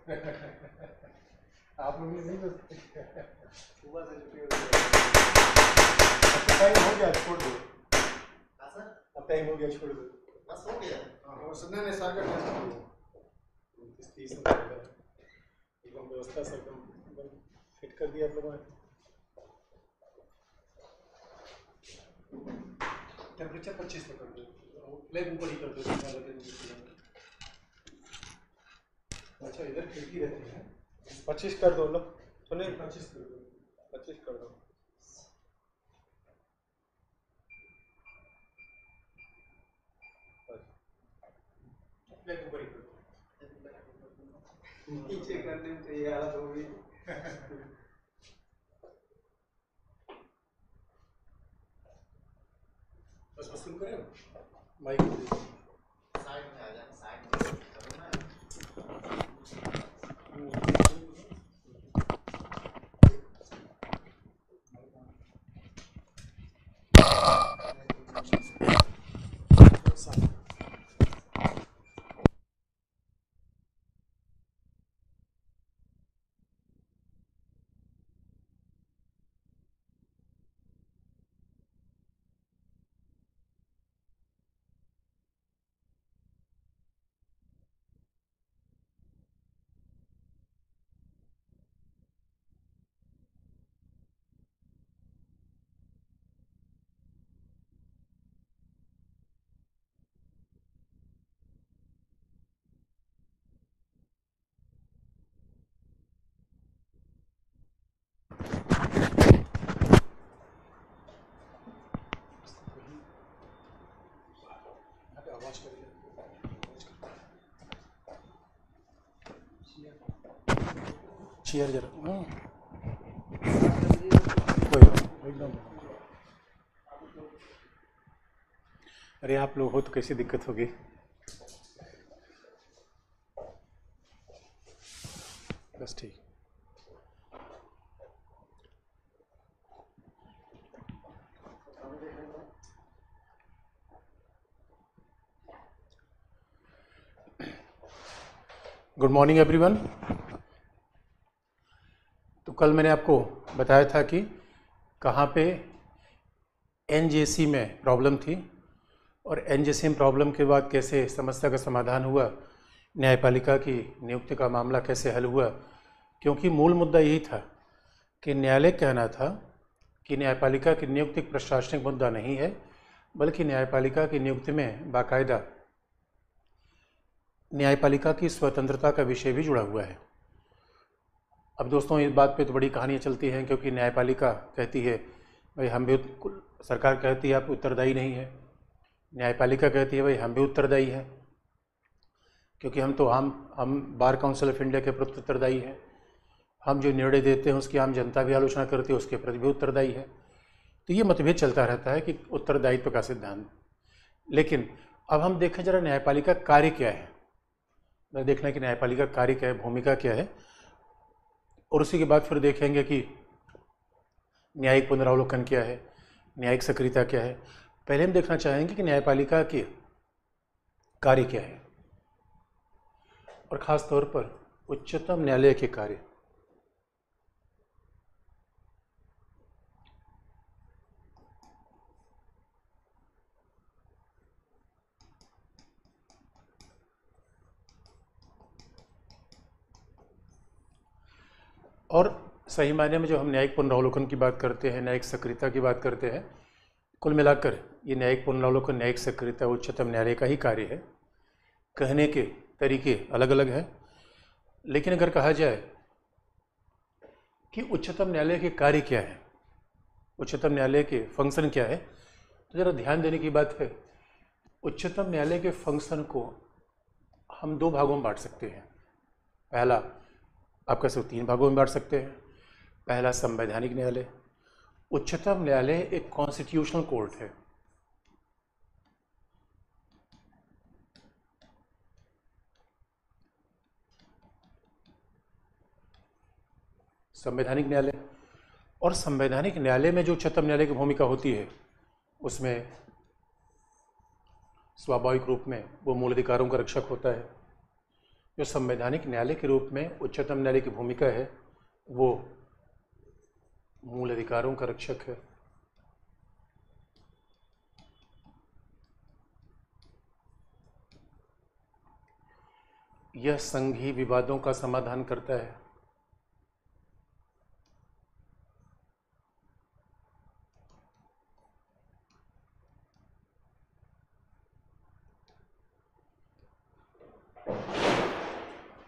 आप लोग नहीं सोचते। सुबह से छुट्टी हो गई। अब टाइम हो गया, छोड़ दो। हाँ सर, अब टाइम हो गया, छोड़ दो। बस हो गया। और सुनने ने सागर टेस्ट किया 30 में एकदम व्यवस्था से एकदम फिट कर दिया आप लोगों ने। टेम्परेचर 25 पे कर दो, फ्लेम ऊपर ही कर दो। अच्छा, इधर खिड़की रहती है। 25 कर दो लोग, तो नहीं 25 कर दो, 25 कर दो। फ्लेम ऊपर ही कर दो। नीचे करने में तो ये हालत हो गई। बस वसूल करें माइक साइड में आ जाना, साइड में करो ना। आवाज करिए। चेयर जरा एकदम। अरे आप लोग हो तो कैसी दिक्कत होगी। बस ठीक। Good morning everyone. तो कल मैंने आपको बताया था कि कहाँ पे एनजेसी में प्रॉब्लम थी और एनजेसी में प्रॉब्लम के बाद कैसे समस्या का समाधान हुआ, न्यायपालिका की नियुक्ति का मामला कैसे हल हुआ। क्योंकि मूल मुद्दा यही था कि न्यायालय कहना था कि न्यायपालिका की नियुक्ति एक प्रशासनिक मुद्दा नहीं है, बल्कि न्यायपालिका की नियुक्ति में बाकायदा न्यायपालिका की स्वतंत्रता का विषय भी जुड़ा हुआ है। अब दोस्तों इस बात पे तो बड़ी कहानियाँ चलती हैं, क्योंकि न्यायपालिका कहती है भाई हम भी, सरकार कहती है आप उत्तरदायी नहीं है, न्यायपालिका कहती है भाई हम भी उत्तरदायी हैं, क्योंकि हम बार काउंसिल ऑफ इंडिया के प्रति उत्तरदायी हैं, हम जो निर्णय देते हैं उसकी आम जनता भी आलोचना करती है, उसके प्रति भी उत्तरदायी है। तो ये मतभेद चलता रहता है कि उत्तरदायित्व का सिद्धांत। लेकिन अब हम देखें जरा न्यायपालिका कार्य क्या है, देखना है कि न्यायपालिका कार्य क्या है, भूमिका क्या है, और उसी के बाद फिर देखेंगे कि न्यायिक पुनरावलोकन क्या है, न्यायिक सक्रियता क्या है। पहले हम देखना चाहेंगे कि न्यायपालिका के कार्य क्या है, और ख़ास तौर पर उच्चतम न्यायालय के कार्य। और सही मायने में जो हम न्यायिक पुनरावलोकन की बात करते हैं, न्यायिक सक्रियता की बात करते हैं, कुल मिलाकर ये न्यायिक पुनरावलोकन, न्यायिक सक्रियता उच्चतम न्यायालय का ही कार्य है। कहने के तरीके अलग अलग हैं, लेकिन अगर कहा जाए कि उच्चतम न्यायालय के कार्य क्या है, उच्चतम न्यायालय के फंक्शन क्या है, तो ज़रा ध्यान देने की बात है। उच्चतम न्यायालय के फंक्शन को हम दो भागों में बांट सकते हैं। पहला, आप कह सकते 3 भागों में बांट सकते हैं। पहला संवैधानिक न्यायालय। उच्चतम न्यायालय एक कॉन्स्टिट्यूशनल कोर्ट है। संवैधानिक न्यायालय, और संवैधानिक न्यायालय में जो उच्चतम न्यायालय की भूमिका होती है उसमें स्वाभाविक रूप में वो मूल अधिकारों का रक्षक होता है, जो संवैधानिक न्यायालय के रूप में उच्चतम न्यायालय की भूमिका है वो मूल अधिकारों का रक्षक है। यह संघीय विवादों का समाधान करता है।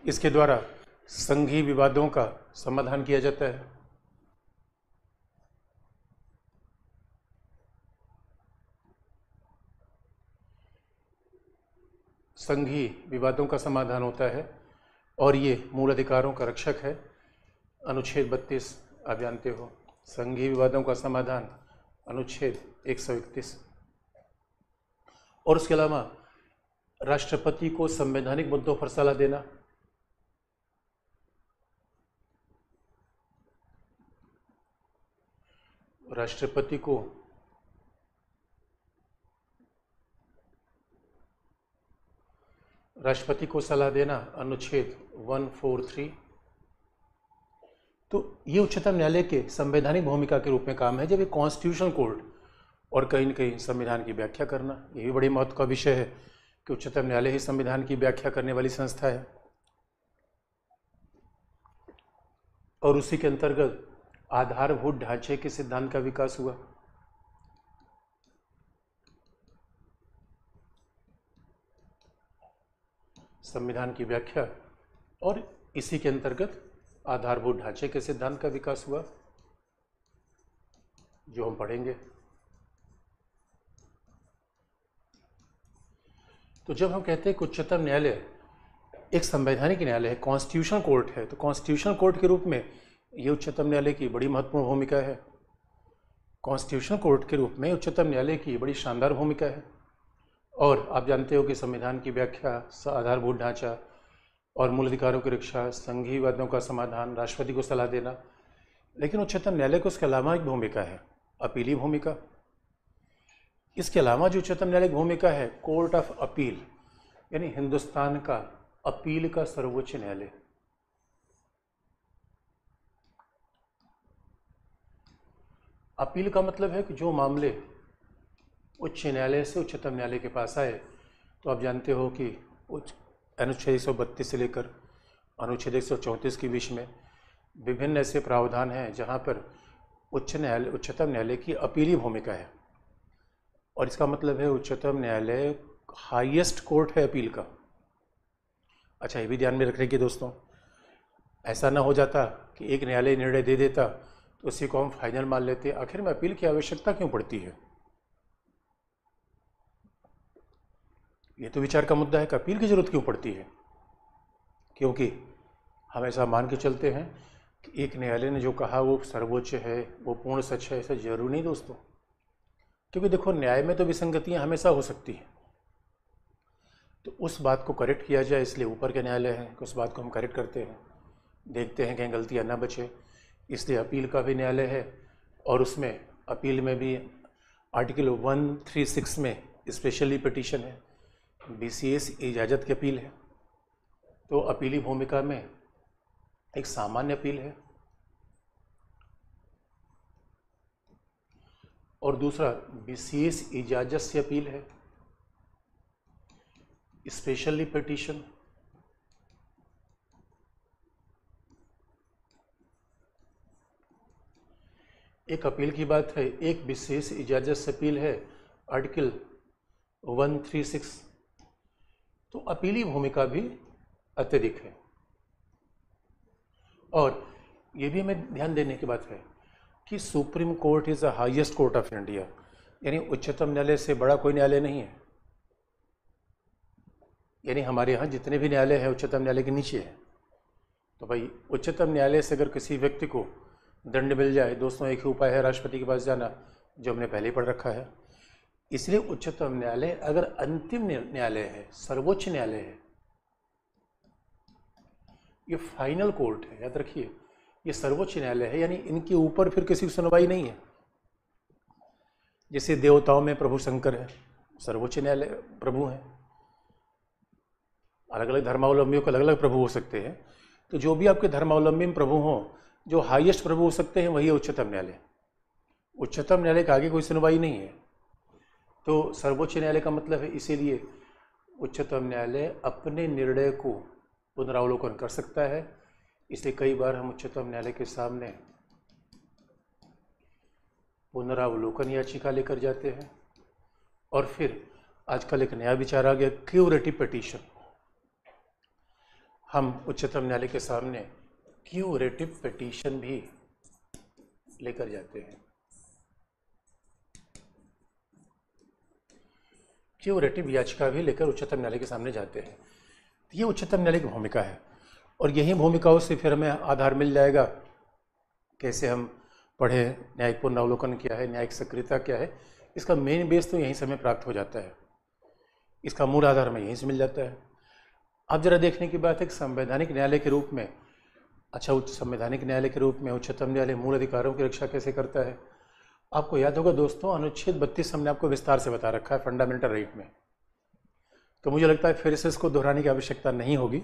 इसके द्वारा संघीय विवादों का समाधान किया जाता है। संघीय विवादों का समाधान होता है और ये मूल अधिकारों का रक्षक है। अनुच्छेद 32 आप जानते हो, संघीय विवादों का समाधान अनुच्छेद 131। और उसके अलावा राष्ट्रपति को संवैधानिक मुद्दों पर सलाह देना, राष्ट्रपति को सलाह देना अनुच्छेद 143। तो ये उच्चतम न्यायालय के संवैधानिक भूमिका के रूप में काम है जब ये कॉन्स्टिट्यूशनल कोर्ट और कहीं न कहीं संविधान की व्याख्या करना। ये भी बड़ी महत्व का विषय है कि उच्चतम न्यायालय ही संविधान की व्याख्या करने वाली संस्था है और उसी के अंतर्गत आधारभूत ढांचे के सिद्धांत का विकास हुआ। संविधान की व्याख्या और इसी के अंतर्गत आधारभूत ढांचे के सिद्धांत का विकास हुआ, जो हम पढ़ेंगे। तो जब हम कहते हैं कि उच्चतम न्यायालय एक संवैधानिक न्यायालय है, कॉन्स्टिट्यूशनल कोर्ट है, तो कॉन्स्टिट्यूशनल कोर्ट के रूप में ये उच्चतम न्यायालय की बड़ी महत्वपूर्ण भूमिका है। कॉन्स्टिट्यूशनल कोर्ट के रूप में उच्चतम न्यायालय की बड़ी शानदार भूमिका है। और आप जानते हो कि संविधान की व्याख्या, आधारभूत ढांचा और मूल अधिकारों की रक्षा, संघीय विवादों का समाधान, राष्ट्रपति को सलाह देना। लेकिन उच्चतम न्यायालय को उसके अलावा एक भूमिका है, अपीली भूमिका। इसके अलावा जो उच्चतम न्यायालय की भूमिका है, कोर्ट ऑफ अपील, यानी हिंदुस्तान का अपील का सर्वोच्च न्यायालय। अपील का मतलब है कि जो मामले उच्च न्यायालय से उच्चतम न्यायालय के पास आए, तो आप जानते हो कि अनुच्छेद 132 से लेकर अनुच्छेद 134 के बीच में विभिन्न ऐसे प्रावधान हैं जहां पर उच्चतम न्यायालय की अपीली भूमिका है। और इसका मतलब है उच्चतम न्यायालय हाईएस्ट कोर्ट है अपील का। अच्छा, ये भी ध्यान में रखने की दोस्तों, ऐसा ना हो जाता कि एक न्यायालय निर्णय दे देता तो उसी को हम फाइनल मान लेते। आखिर में अपील की आवश्यकता क्यों पड़ती है? ये तो विचार का मुद्दा है कि अपील की जरूरत क्यों पड़ती है। क्योंकि हम ऐसा मान के चलते हैं कि एक न्यायालय ने जो कहा वो सर्वोच्च है, वो पूर्ण सच है। ऐसा जरूरी नहीं दोस्तों, क्योंकि देखो न्याय में तो विसंगतियां हमेशा हो सकती हैं। तो उस बात को करेक्ट किया जाए, इसलिए ऊपर के न्यायालय हैं कि उस बात को हम करेक्ट करते हैं, देखते हैं कहीं गलतियां ना बचे, इसलिए अपील का भी न्यायालय है। और उसमें अपील में भी आर्टिकल 136 में स्पेशली पिटीशन है, BCS इजाज़त की अपील है। तो अपीली भूमिका में एक सामान्य अपील है और दूसरा BCS इजाज़त से अपील है, स्पेशली पिटीशन। एक अपील की बात है, एक विशेष इजाज़त से अपील है, आर्टिकल 136। तो अपीली भूमिका भी अत्यधिक है। और ये भी हमें ध्यान देने की बात है कि supreme court is the highest court of India, यानी उच्चतम न्यायालय से बड़ा कोई न्यायालय नहीं है। यानी हमारे यहाँ जितने भी न्यायालय हैं उच्चतम न्यायालय के नीचे है। तो भाई उच्चतम न्यायालय से अगर किसी व्यक्ति को दंड मिल जाए, दोस्तों एक ही उपाय है, राष्ट्रपति के पास जाना, जो हमने पहले ही पढ़ रखा है। इसलिए उच्चतम न्यायालय अगर अंतिम न्यायालय है, सर्वोच्च न्यायालय है, ये फाइनल कोर्ट है, याद रखिए, ये सर्वोच्च न्यायालय है, यानी इनके ऊपर फिर किसी की सुनवाई नहीं है। जैसे देवताओं में प्रभु शंकर है, सर्वोच्च न्यायालय प्रभु हैं। अलग अलग धर्मावलंबियों के अलग अलग प्रभु हो सकते हैं, तो जो भी आपके धर्मावलंबी प्रभु हों, जो हाईएस्ट प्रभु हो सकते हैं वही है उच्चतम न्यायालय। उच्चतम न्यायालय के आगे कोई सुनवाई नहीं है। तो सर्वोच्च न्यायालय का मतलब है, इसीलिए उच्चतम न्यायालय अपने निर्णय को पुनरावलोकन कर सकता है। इसलिए कई बार हम उच्चतम न्यायालय के सामने पुनरावलोकन याचिका लेकर जाते हैं। और फिर आजकल एक नया विचार आ गया, क्यूरेटिव पिटीशन। हम उच्चतम न्यायालय के सामने क्यूरेटिव पिटीशन भी लेकर जाते हैं। क्यूरेटिव याचिका भी लेकर उच्चतम न्यायालय के सामने जाते हैं। ये उच्चतम न्यायालय की भूमिका है, और यही भूमिकाओं से फिर हमें आधार मिल जाएगा कैसे हम पढ़े, न्यायिक पुनरावलोकन क्या है, न्यायिक सक्रियता क्या है। इसका मेन बेस तो यहीं से हमें प्राप्त हो जाता है, इसका मूल आधार हमें यहीं से मिल जाता है। अब जरा देखने की बात है कि संवैधानिक न्यायालय के रूप में, उच्च संवैधानिक न्यायालय के रूप में उच्चतम न्यायालय मूल अधिकारों की रक्षा कैसे करता है। आपको याद होगा दोस्तों, अनुच्छेद 32 हमने आपको विस्तार से बता रखा है फंडामेंटल राइट में, तो मुझे लगता है फिर से इसको दोहराने की आवश्यकता नहीं होगी,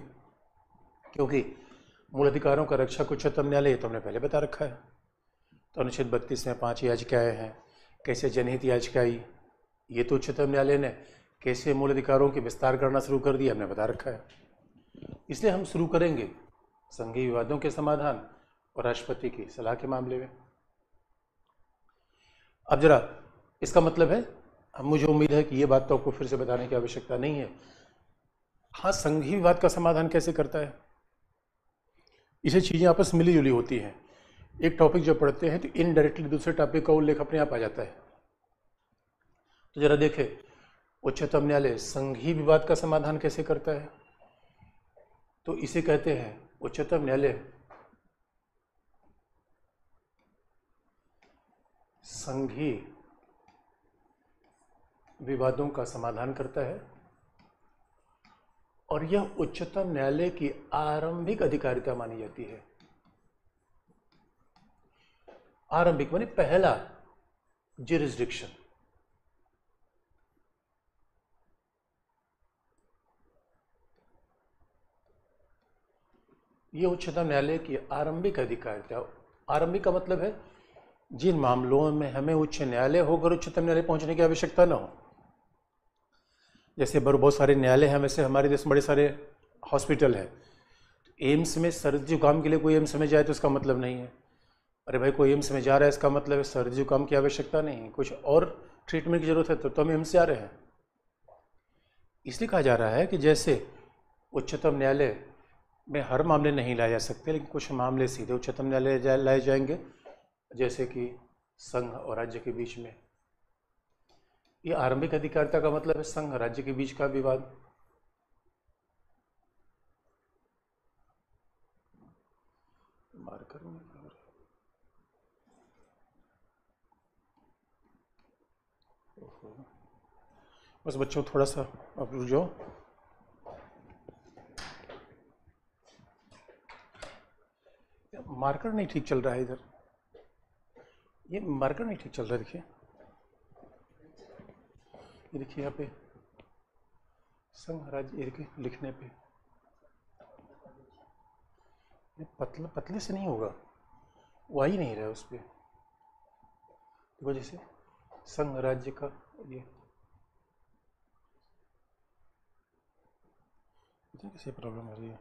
क्योंकि मूल अधिकारों का रक्षक उच्चतम न्यायालय तो हमने पहले बता रखा है। तो अनुच्छेद 32 में 5 याचिकाएँ हैं, कैसे जनहित याचिका आई, ये तो उच्चतम न्यायालय ने कैसे मूल अधिकारों के विस्तार करना शुरू कर दिया हमने बता रखा है। इसलिए हम शुरू करेंगे संघीय विवादों के समाधान और राष्ट्रपति की सलाह के मामले में। अब जरा इसका मतलब है, अब मुझे उम्मीद है कि ये बात तो आपको फिर से बताने की आवश्यकता नहीं है। हाँ, संघीय विवाद का समाधान कैसे करता है, इसे चीज़ें आपस मिली जुली होती हैं। एक टॉपिक जब पढ़ते हैं तो इनडायरेक्टली दूसरे टॉपिक का उल्लेख अपने आप आ जाता है। तो जरा देखें, उच्चतम न्यायालय संघीय विवाद का समाधान कैसे करता है। तो इसे कहते हैं उच्चतम न्यायालय संघीय विवादों का समाधान करता है, और यह उच्चतम न्यायालय की आरंभिक अधिकारिता मानी जाती है। आरंभिक माने पहला जुरिस्डिक्शन। ये उच्चतम न्यायालय की आरंभिक अधिकारिता। आरंभिक का मतलब है जिन मामलों में हमें उच्च न्यायालय होकर उच्चतम न्यायालय पहुंचने की आवश्यकता न हो। जैसे बहुत सारे न्यायालय हैं, वैसे हमारे देश में बड़े सारे हॉस्पिटल हैं। एम्स में सर्दी जुकाम के लिए कोई एम्स में जाए तो इसका मतलब नहीं है अरे भाई कोई एम्स में जा रहा है इसका मतलब है सर्दी जुकाम की आवश्यकता नहीं है, कुछ और ट्रीटमेंट की जरूरत है तो हम एम्स जा रहे हैं। इसलिए कहा जा रहा है कि जैसे उच्चतम न्यायालय में हर मामले नहीं लाए जा सकते, लेकिन कुछ मामले सीधे उच्चतम न्यायालय लाए जाएंगे, जैसे कि संघ और राज्य के बीच में। ये आरंभिक अधिकारिता का मतलब है संघ राज्य के बीच का विवाद। मार्कर में बस बच्चों थोड़ा सा अब रुक जाओ। मार्कर नहीं ठीक चल रहा है इधर, ये मार्कर नहीं ठीक चल रहा है। देखिए ये देखिए यहाँ पे संघ राज्य, ये देखिए लिखने पे ये पतले से नहीं होगा, वो आ ही नहीं रहा है उस पर। देखो जैसे संघ राज्य का ये कैसे प्रॉब्लम आ रही है।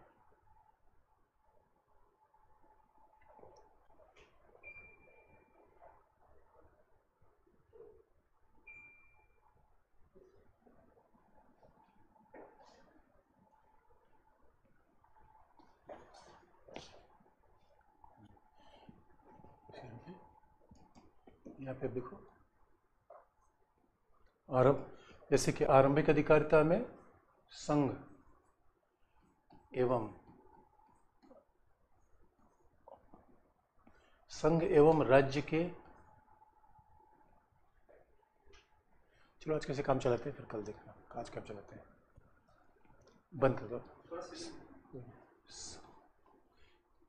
यहाँ पे देखो जैसे कि आरंभिक अधिकारिता में संघ एवं राज्य के, चलो आज कैसे काम चलाते हैं फिर कल देखना, आज काम चलाते हैं, बंद कर दो।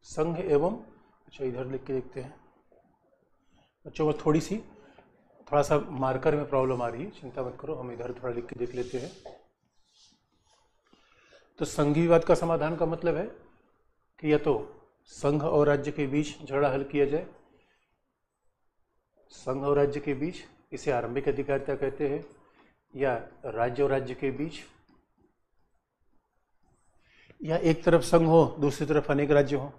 संघ एवं, अच्छा इधर लिख के देखते हैं बच्चों को, थोड़ा सा मार्कर में प्रॉब्लम आ रही है, चिंता मत करो, हम इधर थोड़ा लिख के देख लेते हैं। तो संघीय विवाद का समाधान का मतलब है कि या तो संघ और राज्य के बीच झगड़ा हल किया जाए, संघ और राज्य के बीच, इसे आरंभिक अधिकारिता कहते हैं, या राज्य और राज्य के बीच, या एक तरफ संघ हो दूसरी तरफ अनेक राज्य हो,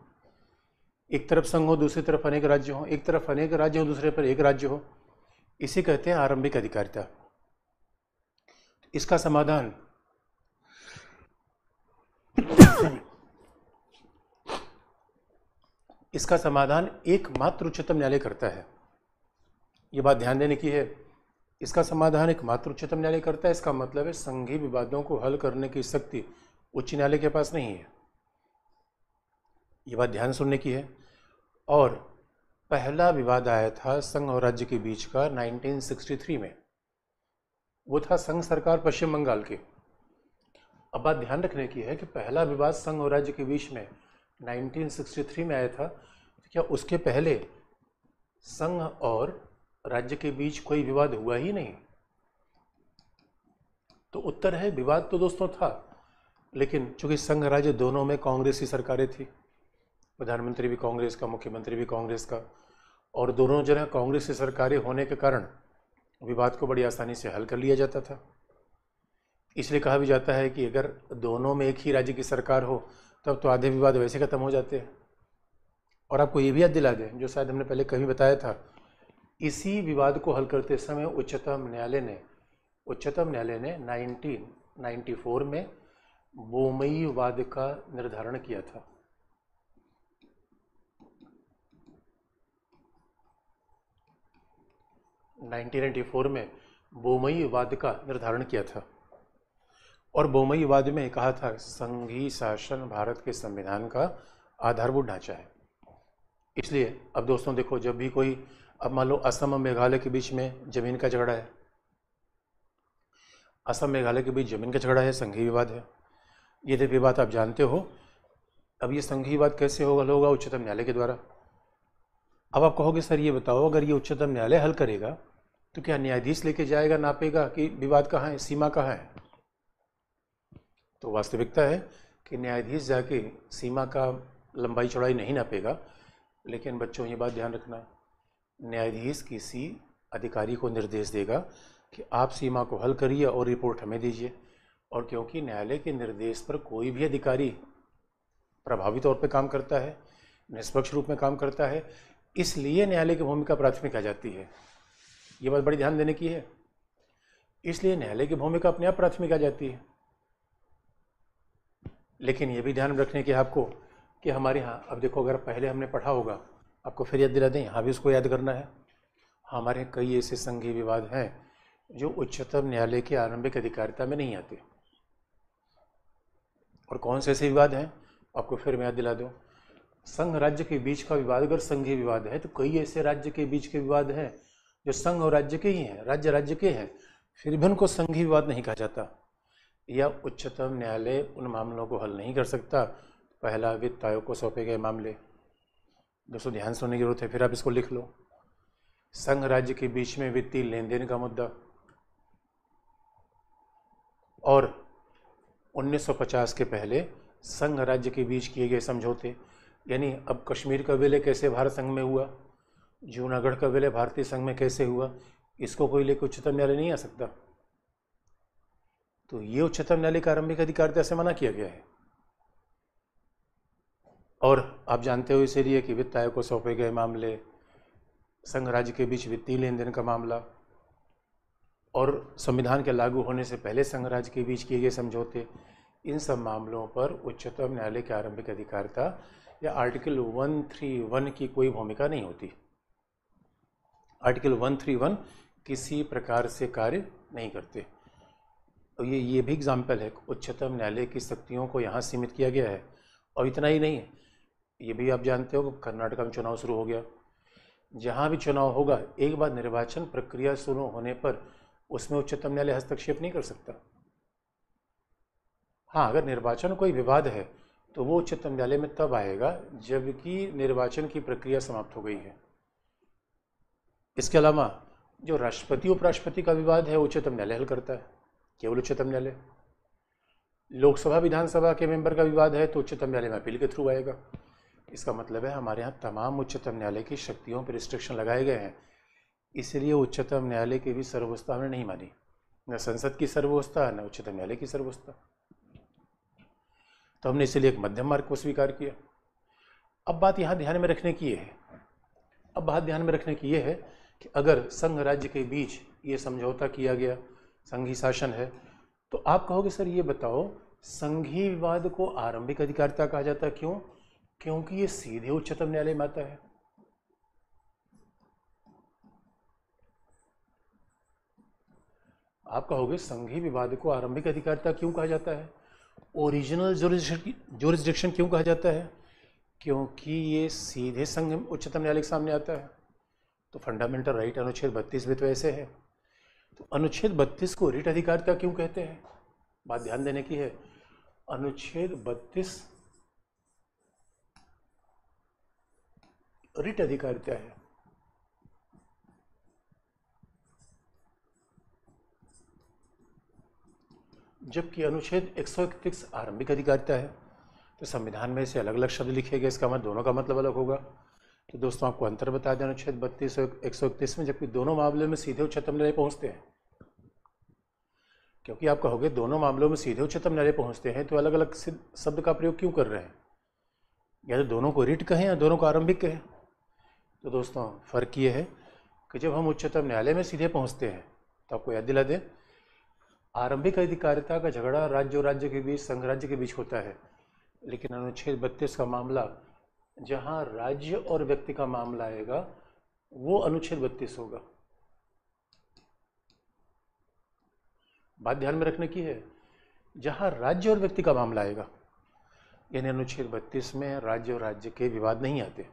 एक तरफ संघ हो दूसरी तरफ अनेक राज्य हो, एक तरफ अनेक राज्य हो दूसरे पर एक राज्य हो, इसे कहते हैं आरंभिक अधिकारिता। इसका समाधान इसका समाधान एकमात्र उच्चतम न्यायालय करता है। ये बात ध्यान देने की है, इसका समाधान एकमात्र उच्चतम न्यायालय करता है। इसका मतलब है संघीय विवादों को हल करने की शक्ति उच्च न्यायालय के पास नहीं है। ये बात ध्यान सुनने की है। और पहला विवाद आया था संघ और राज्य के बीच का 1963 में, वो था संघ सरकार पश्चिम बंगाल के। अब बात ध्यान रखने की है कि पहला विवाद संघ और राज्य के बीच में 1963 में आया था, तो क्या उसके पहले संघ और राज्य के बीच कोई विवाद हुआ ही नहीं? तो उत्तर है विवाद तो दोस्तों था, लेकिन चूंकि संघ राज्य दोनों में कांग्रेस की सरकारें थी, प्रधानमंत्री भी कांग्रेस का, मुख्यमंत्री भी कांग्रेस का, और दोनों जगह कांग्रेस की सरकारें होने के कारण विवाद को बड़ी आसानी से हल कर लिया जाता था। इसलिए कहा भी जाता है कि अगर दोनों में एक ही राज्य की सरकार हो तब तो आधे विवाद वैसे खत्म हो जाते हैं। और आपको ये भी याद दिला दें, जो शायद हमने पहले कभी बताया था, इसी विवाद को हल करते समय उच्चतम न्यायालय ने 1994 में बोमई वाद का निर्धारण किया था। में बोमई वाद का निर्धारण किया था, और बोमई वाद में कहा था संघीय शासन भारत के संविधान का आधारभूत ढांचा है। इसलिए अब दोस्तों देखो, जब भी कोई, अब मान लो असम और मेघालय के बीच में जमीन का झगड़ा है, असम मेघालय के बीच जमीन का झगड़ा है, संघीय विवाद है। ये विवाद आप जानते हो। अब ये संघीय विवाद कैसे होगा? उच्चतम न्यायालय के द्वारा। अब आप कहोगे सर ये बताओ, अगर ये उच्चतम न्यायालय हल करेगा तो क्या न्यायाधीश लेके जाएगा, नापेगा कि विवाद कहाँ है, सीमा कहाँ है? तो वास्तविकता है कि न्यायाधीश जाके सीमा का लंबाई चौड़ाई नहीं नापेगा, लेकिन बच्चों ये बात ध्यान रखना, न्यायाधीश किसी अधिकारी को निर्देश देगा कि आप सीमा को हल करिए और रिपोर्ट हमें दीजिए। और क्योंकि न्यायालय के निर्देश पर कोई भी अधिकारी प्रभावी तौर पर काम करता है, निष्पक्ष रूप में काम करता है, इसलिए न्यायालय की भूमिका प्राथमिक आ जाती है। ये बात बड़ी ध्यान देने की है। इसलिए न्यायालय की भूमिका अपने आप प्राथमिक आ जाती है। लेकिन ये भी ध्यान रखने की आपको कि हमारे यहाँ, अब देखो, अगर पहले हमने पढ़ा होगा, आपको फिर याद दिला दें, यहाँ भी उसको याद करना है। हमारे कई ऐसे संघीय विवाद हैं जो उच्चतम न्यायालय की आरंभिक अधिकारिता में नहीं आते। और कौन से ऐसे विवाद हैं, आपको फिर मैं याद दिला दूँ। संघ राज्य के बीच का विवाद अगर संघीय विवाद है, तो कई ऐसे राज्य के बीच के विवाद हैं जो संघ और राज्य के ही हैं, राज्य के हैं, फिर भी उनको संघीय विवाद नहीं कहा जाता, या उच्चतम न्यायालय उन मामलों को हल नहीं कर सकता। पहला, वित्त आयोग को सौंपे गए मामले। दोस्तों ध्यान सुनने की जरूरत है, फिर आप इसको लिख लो। संघ राज्य के बीच में वित्तीय लेन देन का मुद्दा, और 1950 के पहले संघ राज्य के बीच किए गए समझौते, यानी अब कश्मीर का विलय कैसे भारत संघ में हुआ, जूनागढ़ का विलय भारतीय संघ में कैसे हुआ, इसको कोई लेकर उच्चतम न्यायालय नहीं आ सकता। तो ये उच्चतम न्यायालय का आरंभिक अधिकारिता से मना किया गया है। और आप जानते हो इसीलिए कि वित्त आयोग को सौंपे गए मामले, संघ राज्य के बीच वित्तीय लेन देन का मामला, और संविधान के लागू होने से पहले संघ राज्य के बीच किए गए समझौते, इन सब मामलों पर उच्चतम न्यायालय की आरंभिक अधिकारिता या आर्टिकल 131 की कोई भूमिका नहीं होती। आर्टिकल 131 किसी प्रकार से कार्य नहीं करते। तो ये भी एग्जाम्पल है, उच्चतम न्यायालय की शक्तियों को यहाँ सीमित किया गया है। और इतना ही नहीं, ये भी आप जानते हो, कर्नाटक में चुनाव शुरू हो गया। जहाँ भी चुनाव होगा, एक बार निर्वाचन प्रक्रिया शुरू होने पर उसमें उच्चतम न्यायालय हस्तक्षेप नहीं कर सकता। हाँ, अगर निर्वाचन कोई विवाद है तो वो उच्चतम न्यायालय में तब आएगा जबकि निर्वाचन की प्रक्रिया समाप्त हो गई है। इसके अलावा जो राष्ट्रपति उपराष्ट्रपति का विवाद है, उच्चतम न्यायालय हल करता है, केवल उच्चतम न्यायालय। लोकसभा विधानसभा के मेंबर का विवाद है तो उच्चतम न्यायालय में अपील के थ्रू आएगा। इसका मतलब है हमारे यहाँ तमाम उच्चतम न्यायालय की शक्तियों पर रिस्ट्रिक्शन लगाए गए हैं, इसलिए उच्चतम न्यायालय की भी सर्वोच्चता हमने नहीं मानी, न संसद की सर्वोच्चता न उच्चतम न्यायालय की सर्वोच्चता। तो हमने इसलिए एक मध्यम मार्ग को स्वीकार किया। अब बात यहाँ ध्यान में रखने की ये है कि अगर संघ राज्य के बीच ये समझौता किया गया, संघीय शासन है, तो आप कहोगे सर ये बताओ संघीय विवाद को आरंभिक अधिकारिता कहा जाता है, क्यों? क्योंकि ये सीधे उच्चतम न्यायालय में आता है। आप कहोगे संघीय विवाद को आरंभिक अधिकारिता क्यों कहा जाता है, ओरिजिनल ज्यूरिसडिक्शन क्यों कहा जाता है? क्योंकि ये सीधे संघ उच्चतम न्यायालय के सामने आता है। तो फंडामेंटल राइट अनुच्छेद 32 में तो ऐसे है, तो अनुच्छेद 32 को रिट अधिकारिता क्यों कहते हैं? बात ध्यान देने की है। अनुच्छेद 32 रिट अधिकारिता है, जबकि अनुच्छेद 131 आरंभिक अधिकारिता है। तो संविधान में से अलग अलग शब्द लिखे गए, इसका मतलब दोनों का मतलब अलग होगा। तो दोस्तों आपको अंतर बता दें अनुच्छेद 32 और 131 में, जबकि दोनों मामले में सीधे उच्चतम न्यायालय पहुंचते हैं। क्योंकि आप कहोगे दोनों मामलों में सीधे उच्चतम न्यायालय पहुंचते हैं तो अलग अलग शब्द का प्रयोग क्यों कर रहे हैं, या तो दोनों को रिट कहें या दोनों को आरंभिक कहें। तो दोस्तों फर्क ये है कि जब हम उच्चतम न्यायालय में सीधे पहुंचते हैं तो आपको याद दिला दें, आरंभिक अधिकारिता का झगड़ा राज्य और राज्य के बीच, संघ राज्य के बीच होता है, लेकिन अनुच्छेद 32 का मामला जहां राज्य और व्यक्ति का मामला आएगा वो अनुच्छेद 32 होगा। बात ध्यान में रखने की है, जहां राज्य और व्यक्ति का मामला आएगा, यानी अनुच्छेद 32 में राज्य और राज्य के विवाद नहीं आते।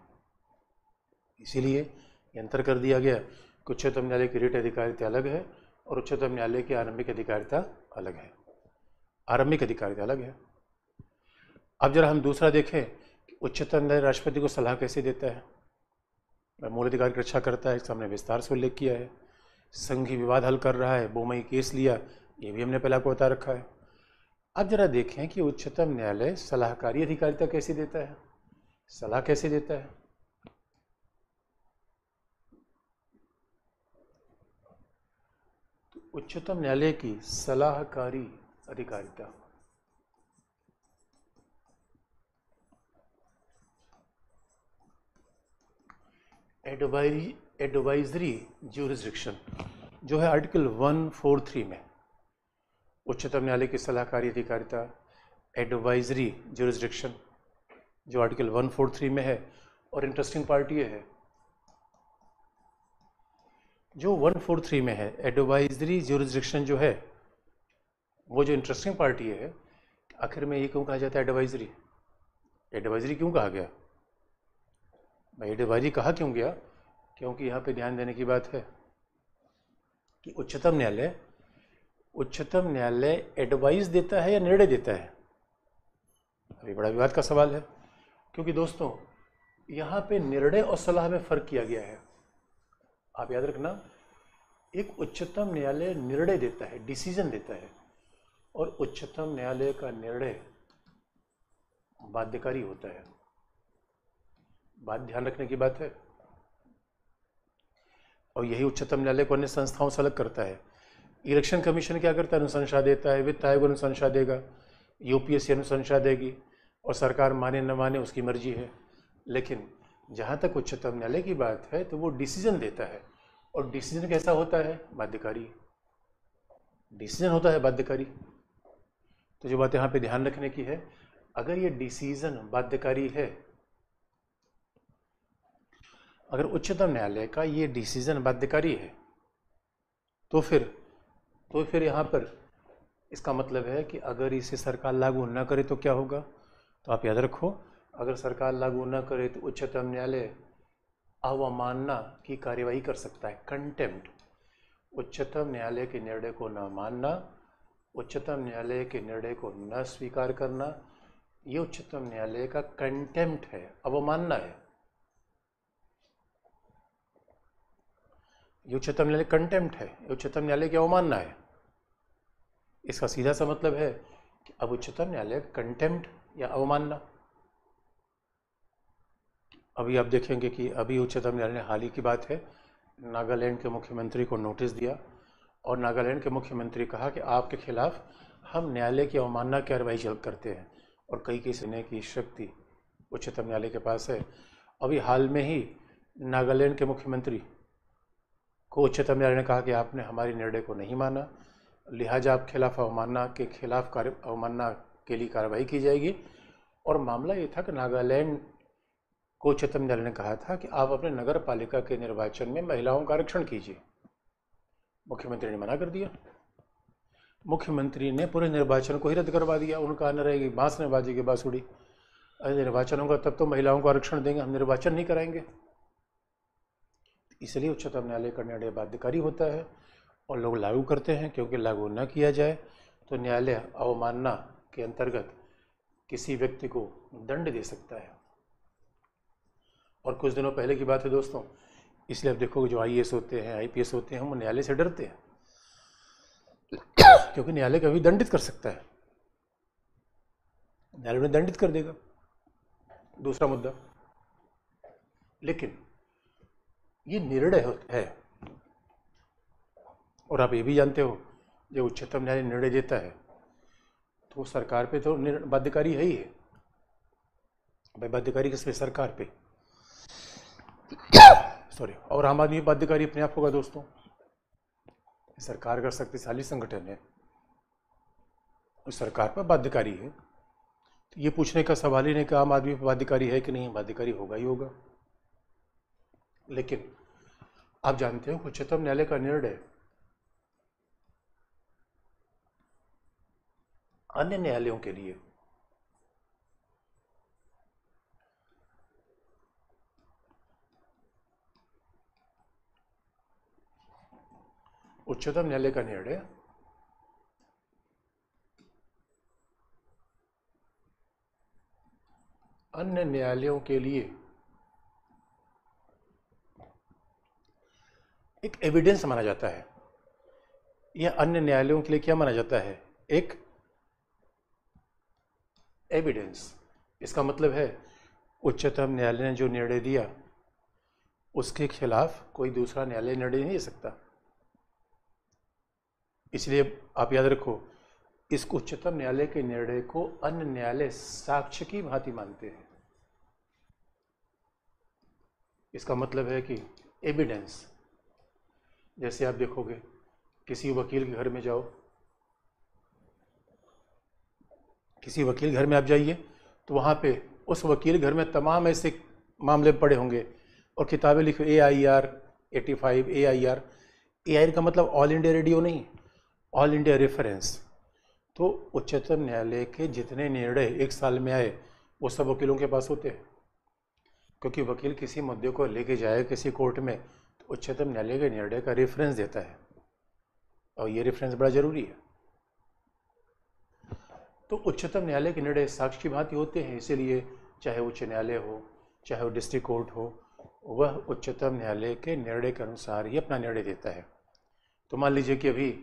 इसीलिए ये अंतर कर दिया गया कि उच्चतम न्यायालय की रिट अधिकारिता अलग है और उच्चतम न्यायालय की आरंभिक अधिकारिता अलग है। आरंभिक अधिकारिता अलग है। अब जरा हम दूसरा देखें कि उच्चतम न्यायालय राष्ट्रपति को सलाह कैसे देता है, मूल अधिकार की रक्षा करता है, इसका हमने विस्तार से उल्लेख किया है। संघीय विवाद हल कर रहा है, बोमई केस लिया, ये भी हमने पहले आपको बता रखा है। अब जरा देखें कि उच्चतम न्यायालय सलाहकारी अधिकारिता कैसे देता है, सलाह कैसे देता है। तो उच्चतम न्यायालय की सलाहकारी अधिकारिता एडवाइजरी ज्यूरिसडिक्शन जो है आर्टिकल 143 में, उच्चतम न्यायालय की सलाहकारी अधिकारिता एडवाइजरी ज्यूरिसडिक्शन जो आर्टिकल 143 में है। और इंटरेस्टिंग पार्ट ये है, जो 143 में है एडवाइजरी ज्यूरिसडिक्शन जो है, वो जो इंटरेस्टिंग पार्ट ये है, आखिर में ये क्यों कहा जाता है एडवाइजरी? एडवाइजरी क्यों कहा गया भाई? एडवाइजरी कहा क्यों गया? क्योंकि यहाँ पे ध्यान देने की बात है कि उच्चतम न्यायालय एडवाइस देता है या निर्णय देता है। अभी बड़ा विवाद का सवाल है, क्योंकि दोस्तों यहाँ पे निर्णय और सलाह में फर्क किया गया है। आप याद रखना, एक उच्चतम न्यायालय निर्णय देता है, डिसीजन देता है, और उच्चतम न्यायालय का निर्णय बाध्यकारी होता है। बात ध्यान रखने की बात है। और यही उच्चतम न्यायालय को अन्य संस्थाओं से अलग करता है। इलेक्शन कमीशन क्या करता है? अनुशंसा देता है, वित्त आयोग अनुशंसा देगा, यूपीएससी अनुशंसा देगी, और सरकार माने न माने उसकी मर्जी है। लेकिन जहाँ तक उच्चतम न्यायालय की बात है तो वो डिसीजन देता है, और डिसीजन कैसा होता है? बाध्यकारी डिसीजन होता है, बाध्यकारी। तो जो बात यहाँ पे ध्यान रखने की है, अगर ये डिसीजन बाध्यकारी है, अगर उच्चतम न्यायालय का ये डिसीजन बाध्यकारी है, तो फिर यहाँ पर इसका मतलब है कि अगर इसे सरकार लागू न करे तो क्या होगा? तो आप याद रखो, अगर सरकार लागू न करे तो उच्चतम न्यायालय अवमानना की कार्यवाही कर सकता है, कंटेम्प्ट। उच्चतम न्यायालय के निर्णय को न मानना, उच्चतम न्यायालय के निर्णय को न स्वीकार करना, ये उच्चतम न्यायालय का कंटेम्प्ट है, अवमानना है। ये उच्चतम न्यायालय कंटेम्प्ट है, ये उच्चतम न्यायालय की अवमानना है। इसका सीधा सा मतलब है कि अब उच्चतम न्यायालय कंटेम्प्ट या अवमानना, अभी आप देखेंगे कि अभी उच्चतम न्यायालय ने, हाल ही की बात है, नागालैंड के मुख्यमंत्री को नोटिस दिया और नागालैंड के मुख्यमंत्री कहा कि आपके खिलाफ हम न्यायालय की अवमानना की कार्रवाई करते हैं और कई केस लेने की शक्ति उच्चतम न्यायालय के पास है। अभी हाल में ही नागालैंड के मुख्यमंत्री को उच्चतम न्यायालय ने कहा कि आपने हमारी निर्णय को नहीं माना, लिहाजा आप खिलाफ अवमानना के लिए कार्रवाई की जाएगी। और मामला ये था कि नागालैंड को उच्चतम न्यायालय ने कहा था कि आप अपने नगर पालिका के निर्वाचन में महिलाओं का आरक्षण कीजिए। मुख्यमंत्री ने मना कर दिया। मुख्यमंत्री ने पूरे निर्वाचन को ही रद्द करवा दिया। उनका न रहेगी बांस न बाजेगी बांसुरी, अरे निर्वाचन होगा तब तो महिलाओं को आरक्षण देंगे, हम निर्वाचन नहीं कराएंगे। इसलिए उच्चतम न्यायालय का निर्णय बाध्यकारी होता है और लोग लागू करते हैं, क्योंकि लागू न किया जाए तो न्यायालय अवमानना के अंतर्गत किसी व्यक्ति को दंड दे सकता है। और कुछ दिनों पहले की बात है दोस्तों, इसलिए आप देखोगे जो IAS होते हैं, IPS होते हैं, वो न्यायालय से डरते हैं क्योंकि न्यायालय कभी दंडित कर सकता है, न्यायालय उन्हें दंडित कर देगा। दूसरा मुद्दा, लेकिन ये निर्णय है और आप ये भी जानते हो जब उच्चतम न्यायालय निर्णय देता है तो सरकार पे तो बाध्यकारी है ही है। भाई बाध्यकारी किस पे? सरकार पे, सॉरी, और आम आदमी बाध्यकारी अपने आप होगा दोस्तों। सरकार का शक्तिशाली संगठन है, उस सरकार पर बाध्यकारी है, तो ये पूछने का सवाल ही नहीं कि आम आदमी पर बाध्यकारी है कि नहीं, बाध्यकारी होगा ही होगा। लेकिन आप जानते हो उच्चतम न्यायालय का निर्णय अन्य न्यायालयों के लिए उच्चतम न्यायालय का निर्णय अन्य न्यायालयों के लिए एक एविडेंस माना जाता है। यह अन्य न्यायालयों के लिए क्या माना जाता है? एक एविडेंस। इसका मतलब है उच्चतम न्यायालय ने जो निर्णय दिया उसके खिलाफ कोई दूसरा न्यायालय निर्णय नहीं दे सकता। इसलिए आप याद रखो, इस उच्चतम न्यायालय के निर्णय को अन्य न्यायालय साक्ष्य की भांति मानते हैं। इसका मतलब है कि एविडेंस, जैसे आप देखोगे किसी वकील के घर में जाओ, किसी वकील घर में आप जाइए तो वहाँ पे उस वकील घर में तमाम ऐसे मामले पड़े होंगे और किताबें लिखो AIR 85, AIR का मतलब ऑल इंडिया रेडियो नहीं, ऑल इंडिया रेफरेंस। तो उच्चतम न्यायालय के जितने निर्णय एक साल में आए वो सब वकीलों के पास होते हैं, क्योंकि वकील किसी मुद्दे को लेके जाए किसी कोर्ट में तो उच्चतम न्यायालय के निर्णय का रेफरेंस देता है और ये रेफरेंस बड़ा जरूरी है। तो उच्चतम न्यायालय के निर्णय साक्ष्य की भांति होते हैं, इसीलिए चाहे उच्च न्यायालय हो चाहे वो डिस्ट्रिक्ट कोर्ट हो, वह उच्चतम न्यायालय के निर्णय के अनुसार ही अपना निर्णय देता है। तो मान लीजिए कि अभी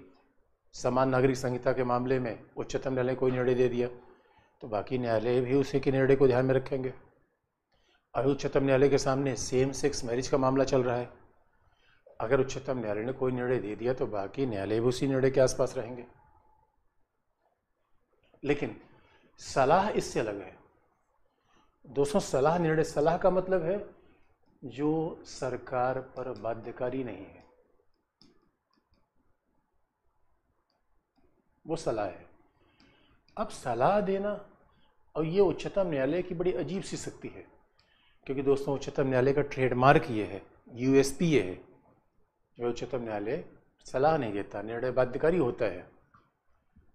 समान नागरिक संहिता के मामले में उच्चतम न्यायालय कोई निर्णय दे दिया तो बाकी न्यायालय भी उसी के निर्णय को ध्यान में रखेंगे। अभी उच्चतम न्यायालय के सामने सेम सेक्स मैरिज का मामला चल रहा है, अगर उच्चतम न्यायालय ने कोई निर्णय दे दिया तो बाकी न्यायालय भी उसी निर्णय के आसपास रहेंगे। लेकिन सलाह इससे अलग है दोस्तों। सलाह निर्णय, सलाह का मतलब है जो सरकार पर बाध्यकारी नहीं है, वो सलाह है। अब सलाह देना और ये उच्चतम न्यायालय की बड़ी अजीब सी शक्ति है, क्योंकि दोस्तों उच्चतम न्यायालय का ट्रेडमार्क ये है, USP ये है, जो उच्चतम न्यायालय सलाह नहीं देता, निर्णय बाध्यकारी होता है।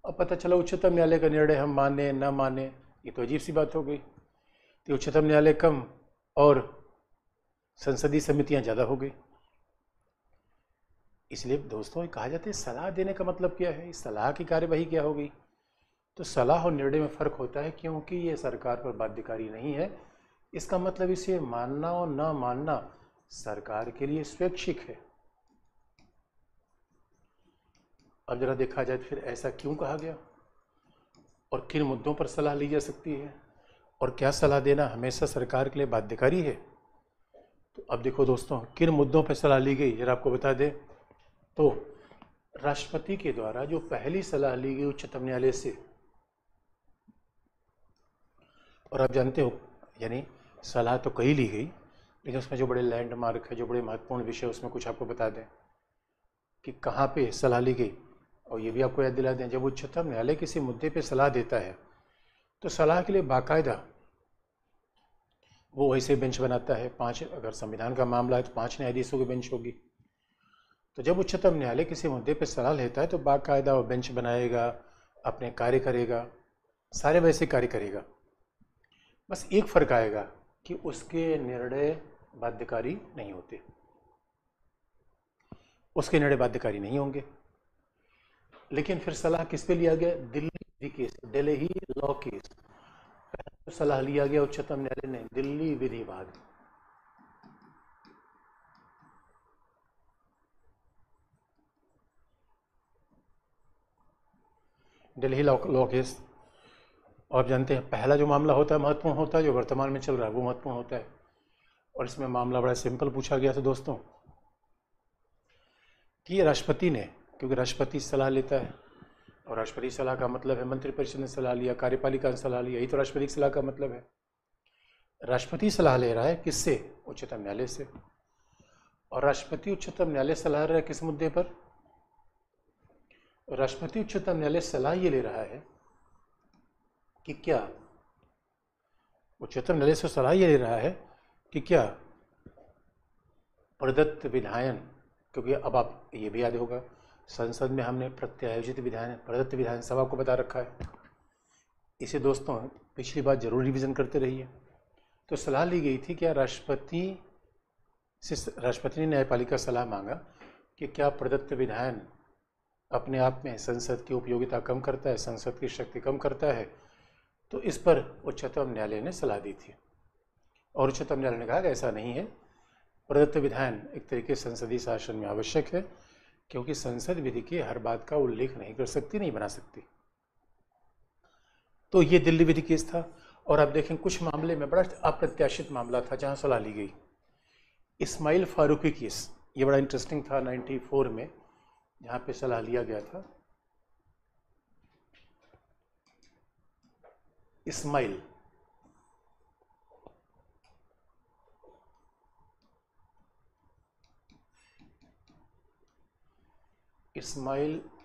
अब पता चला उच्चतम न्यायालय का निर्णय हम माने न माने, ये तो अजीब सी बात हो गई। तो उच्चतम न्यायालय कम और संसदीय समितियां ज़्यादा हो गई। इसलिए दोस्तों कहा जाता है सलाह देने का मतलब क्या है, इस सलाह की कार्यवाही क्या होगी। तो सलाह और निर्णय में फ़र्क होता है, क्योंकि ये सरकार पर बाध्यकारी नहीं है। इसका मतलब इसे मानना और न मानना सरकार के लिए स्वैच्छिक है। अब जरा देखा जाए फिर ऐसा क्यों कहा गया। और किन मुद्दों पर सलाह ली जा सकती है और क्या सलाह देना हमेशा सरकार के लिए बाध्यकारी है। तो अब देखो दोस्तों, किन मुद्दों पर सलाह ली गई जरा आपको बता दें। तो राष्ट्रपति के द्वारा जो पहली सलाह ली गई उच्चतम न्यायालय से, और आप जानते हो यानी सलाह तो कई ली गई, लेकिन उसमें जो बड़े लैंडमार्क है, जो बड़े महत्वपूर्ण विषय, उसमें कुछ आपको बता दें कि कहाँ पे सलाह ली गई। और ये भी आपको याद दिला दें, जब उच्चतम न्यायालय किसी मुद्दे पे सलाह देता है तो सलाह के लिए बाकायदा वो वैसे बेंच बनाता है। 5, अगर संविधान का मामला है तो 5 न्यायाधीशों की बेंच होगी। तो जब उच्चतम न्यायालय किसी मुद्दे पे सलाह लेता है तो बाकायदा वो बेंच बनाएगा, अपने कार्य करेगा, सारे वैसे कार्य करेगा। बस एक फ़र्क आएगा कि उसके निर्णय बाध्यकारी नहीं होते, उसके निर्णय बाध्यकारी नहीं होंगे। लेकिन फिर सलाह किस पे लिया गया? Delhi case, Delhi law case, तो सलाह लिया गया उच्चतम न्यायालय ने दिल्ली विधिवाद। Delhi law case. और आप जानते हैं पहला जो मामला होता है महत्वपूर्ण होता है, जो वर्तमान में चल रहा है वो महत्वपूर्ण होता है। और इसमें मामला बड़ा सिंपल पूछा गया था दोस्तों कि राष्ट्रपति ने, क्योंकि राष्ट्रपति सलाह लेता है और राष्ट्रपति सलाह का मतलब है मंत्रिपरिषद ने सलाह लिया, कार्यपालिका ने सलाह लिया, यही तो राष्ट्रपति की सलाह का मतलब है। राष्ट्रपति सलाह ले रहा है किससे? उच्चतम न्यायालय से। और राष्ट्रपति उच्चतम न्यायालय सलाह रहा है किस मुद्दे पर? राष्ट्रपति उच्चतम न्यायालय सलाह ये ले रहा है कि क्या, उच्चतम न्यायालय से सलाह ये ले रहा है कि क्या प्रदत्त विधायन, क्योंकि अब आप ये भी याद होगा संसद में हमने प्रत्यायोजित विधायन, प्रदत्त विधानसभा को बता रखा है। इसे दोस्तों पिछली बार जरूर रिवीजन करते रहिए। तो सलाह ली गई थी क्या राष्ट्रपति ने न्यायपालिका सलाह मांगा कि क्या प्रदत्त विधायन अपने आप में संसद की उपयोगिता कम करता है, संसद की शक्ति कम करता है। तो इस पर उच्चतम न्यायालय ने सलाह दी थी और उच्चतम न्यायालय ने कहा कि ऐसा नहीं है, प्रदत्त विधायन एक तरीके से संसदीय शासन में आवश्यक है, क्योंकि संसद विधि की हर बात का उल्लेख नहीं कर सकती, नहीं बना सकती। तो ये दिल्ली विधि केस था। और आप देखें कुछ मामले में बड़ा अप्रत्याशित मामला था जहां सलाह ली गई। इस्माइल फारूकी केस, ये बड़ा इंटरेस्टिंग था 94 में, जहां पे सलाह लिया गया था। इस्माइल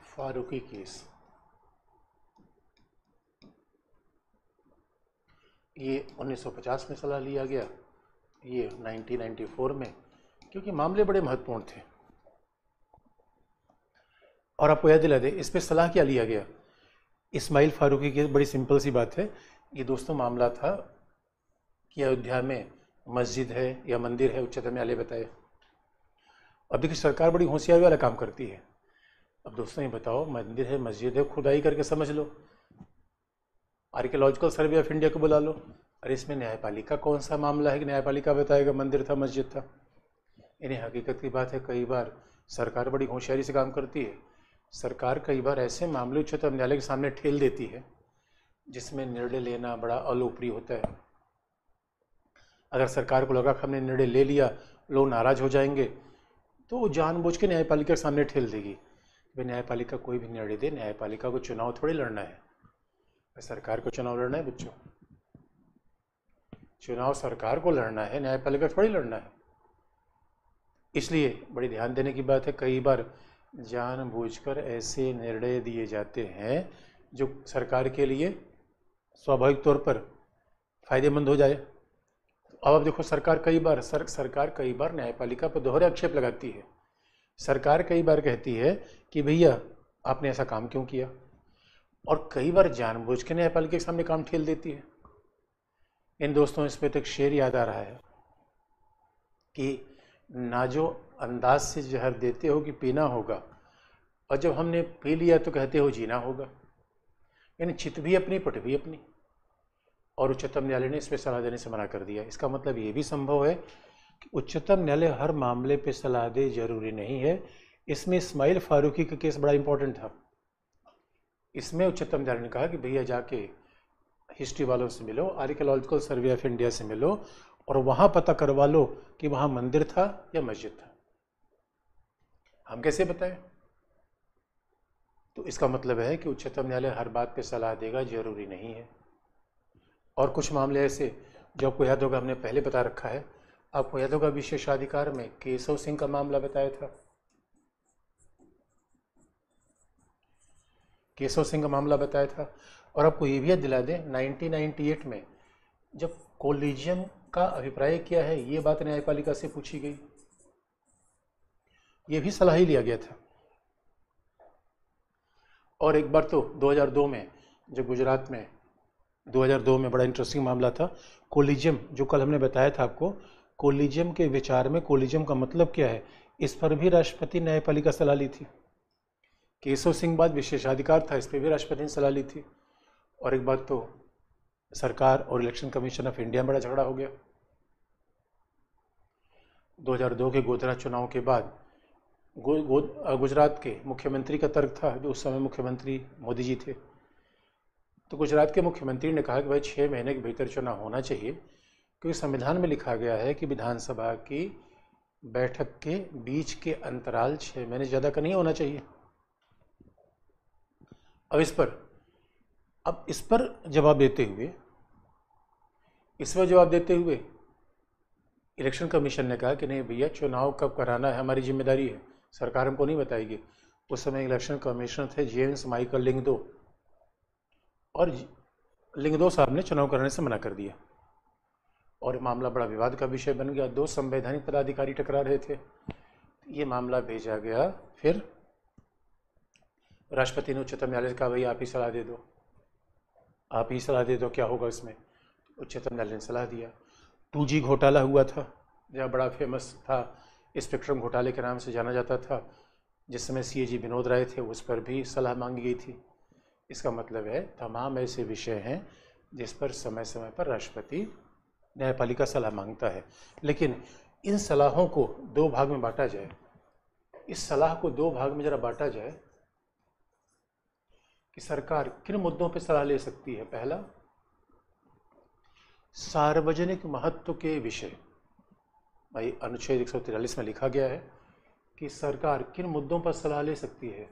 फारूकी केस, ये 1950 में सलाह लिया गया, ये 1994 में, क्योंकि मामले बड़े महत्वपूर्ण थे। और आपको याद दिला दे इस पे सलाह क्या लिया गया। इस्माइल फारूकी केस बड़ी सिंपल सी बात है। ये दोस्तों मामला था कि अयोध्या में मस्जिद है या मंदिर है, उच्चतम न्यायालय बताए। अब देखिए सरकार बड़ी होशियारी वाला काम करती है। अब दोस्तों ये बताओ, मंदिर है, मस्जिद है, खुदाई करके समझ लो, आर्कियोलॉजिकल सर्वे ऑफ इंडिया को बुला लो। अरे इसमें न्यायपालिका कौन सा मामला है कि न्यायपालिका बताएगा मंदिर था मस्जिद था। यानी हकीकत की बात है, कई बार सरकार बड़ी होशियारी से काम करती है। सरकार कई बार ऐसे मामले उच्चतम न्यायालय के सामने ठेल देती है जिसमें निर्णय लेना बड़ा अलोपरी होता है। अगर सरकार को लगा कि हमने निर्णय ले लिया, लोग नाराज हो जाएंगे, तो वो जानबूझ के न्यायपालिका के सामने ठेल देगी। भाई न्यायपालिका कोई भी निर्णय दे, न्यायपालिका को चुनाव थोड़ी लड़ना है, सरकार को चुनाव लड़ना है बच्चों, चुनाव सरकार को लड़ना है, न्यायपालिका थोड़ी लड़ना है। इसलिए बड़ी ध्यान देने की बात है, कई बार जानबूझकर ऐसे निर्णय दिए जाते हैं जो सरकार के लिए स्वाभाविक तौर पर फायदेमंद हो जाए। अब देखो सरकार कई बार न्यायपालिका पर दोहरे आक्षेप लगाती है। सरकार कई बार कहती है कि भैया आपने ऐसा काम क्यों किया, और कई बार जानबूझ के न्यायपालिका के सामने काम ठेल देती है। इन दोस्तों इस पे तो एक शेर याद आ रहा है कि ना जो अंदाज से जहर देते हो कि पीना होगा, और जब हमने पी लिया तो कहते हो जीना होगा। यानी चित भी अपनी पट भी अपनी। और उच्चतम न्यायालय ने इस पर सलाह देने से मना कर दिया। इसका मतलब ये भी संभव है कि उच्चतम न्यायालय हर मामले पे सलाह दे, जरूरी नहीं है। इसमें इस्माइल फारूकी का केस बड़ा इंपॉर्टेंट था। इसमें उच्चतम न्यायालय ने कहा कि भैया जाके हिस्ट्री वालों से मिलो, आर्कियोलॉजिकल सर्वे ऑफ इंडिया से मिलो और वहाँ पता करवा लो कि वहाँ मंदिर था या मस्जिद था। हम कैसे बताएं? तो इसका मतलब है कि उच्चतम न्यायालय हर बात पे सलाह देगा, जरूरी नहीं है। और कुछ मामले ऐसे जो आपको याद होगा, हमने पहले बता रखा है। आपको याद होगा विशेषाधिकार में केशव सिंह का मामला बताया था। केशव सिंह का मामला बताया था। और आपको ये भी याद दिला दें, 1998 में जब कोलिजियम का अभिप्राय क्या है, ये बात न्यायपालिका से पूछी गई, ये भी सलाह ही लिया गया था। और एक बार तो 2002 में, जो गुजरात में 2002 में बड़ा इंटरेस्टिंग मामला था, कोलिजियम, जो कल हमने बताया था आपको, कोलिजियम के विचार में कोलिजियम का मतलब क्या है, इस पर भी राष्ट्रपति न्यायपालिका सलाह ली थी। केशव सिंह बाद विशेषाधिकार था, इस पर भी राष्ट्रपति ने सलाह ली थी। और एक बात तो सरकार और इलेक्शन कमीशन ऑफ इंडिया में बड़ा झगड़ा हो गया। 2002 के गोधरा चुनाव के बाद गुजरात के मुख्यमंत्री का तर्क था, जो उस समय मुख्यमंत्री मोदी जी थे। तो गुजरात के मुख्यमंत्री ने कहा कि भाई 6 महीने के भीतर चुनाव होना चाहिए, क्योंकि संविधान में लिखा गया है कि विधानसभा की बैठक के बीच के अंतराल 6 महीने ज़्यादा का नहीं होना चाहिए। अब इस पर जवाब देते हुए इलेक्शन कमीशन ने कहा कि नहीं भैया, चुनाव कब कराना है हमारी जिम्मेदारी है, सरकार हमको नहीं बताएगी। उस समय इलेक्शन कमिश्नर थे जेम्स माइकल लिंगदो, और लिंगदो साहब ने चुनाव कराने से मना कर दिया और मामला बड़ा विवाद का विषय बन गया। 2 संवैधानिक पदाधिकारी टकरा रहे थे। ये मामला भेजा गया, फिर राष्ट्रपति ने उच्चतम न्यायालय से कहा भाई आप ही सलाह दे दो क्या होगा इसमें। उच्चतम न्यायालय ने सलाह दिया। 2G घोटाला हुआ था, जहाँ बड़ा फेमस था, स्पेक्ट्रम घोटाले के नाम से जाना जाता था, जिस समय CAG विनोद राय थे, उस पर भी सलाह मांगी गई थी। इसका मतलब है तमाम ऐसे विषय हैं जिस पर समय समय पर राष्ट्रपति न्यायपालिका सलाह मांगता है। लेकिन इन सलाहों को 2 भाग में बांटा जाए, इस सलाह को 2 भाग में जरा बांटा जाए कि सरकार किन मुद्दों पर सलाह ले सकती है। पहला, सार्वजनिक महत्व के विषय। भाई अनुच्छेद 143 में लिखा गया है कि सरकार किन मुद्दों पर सलाह ले सकती है।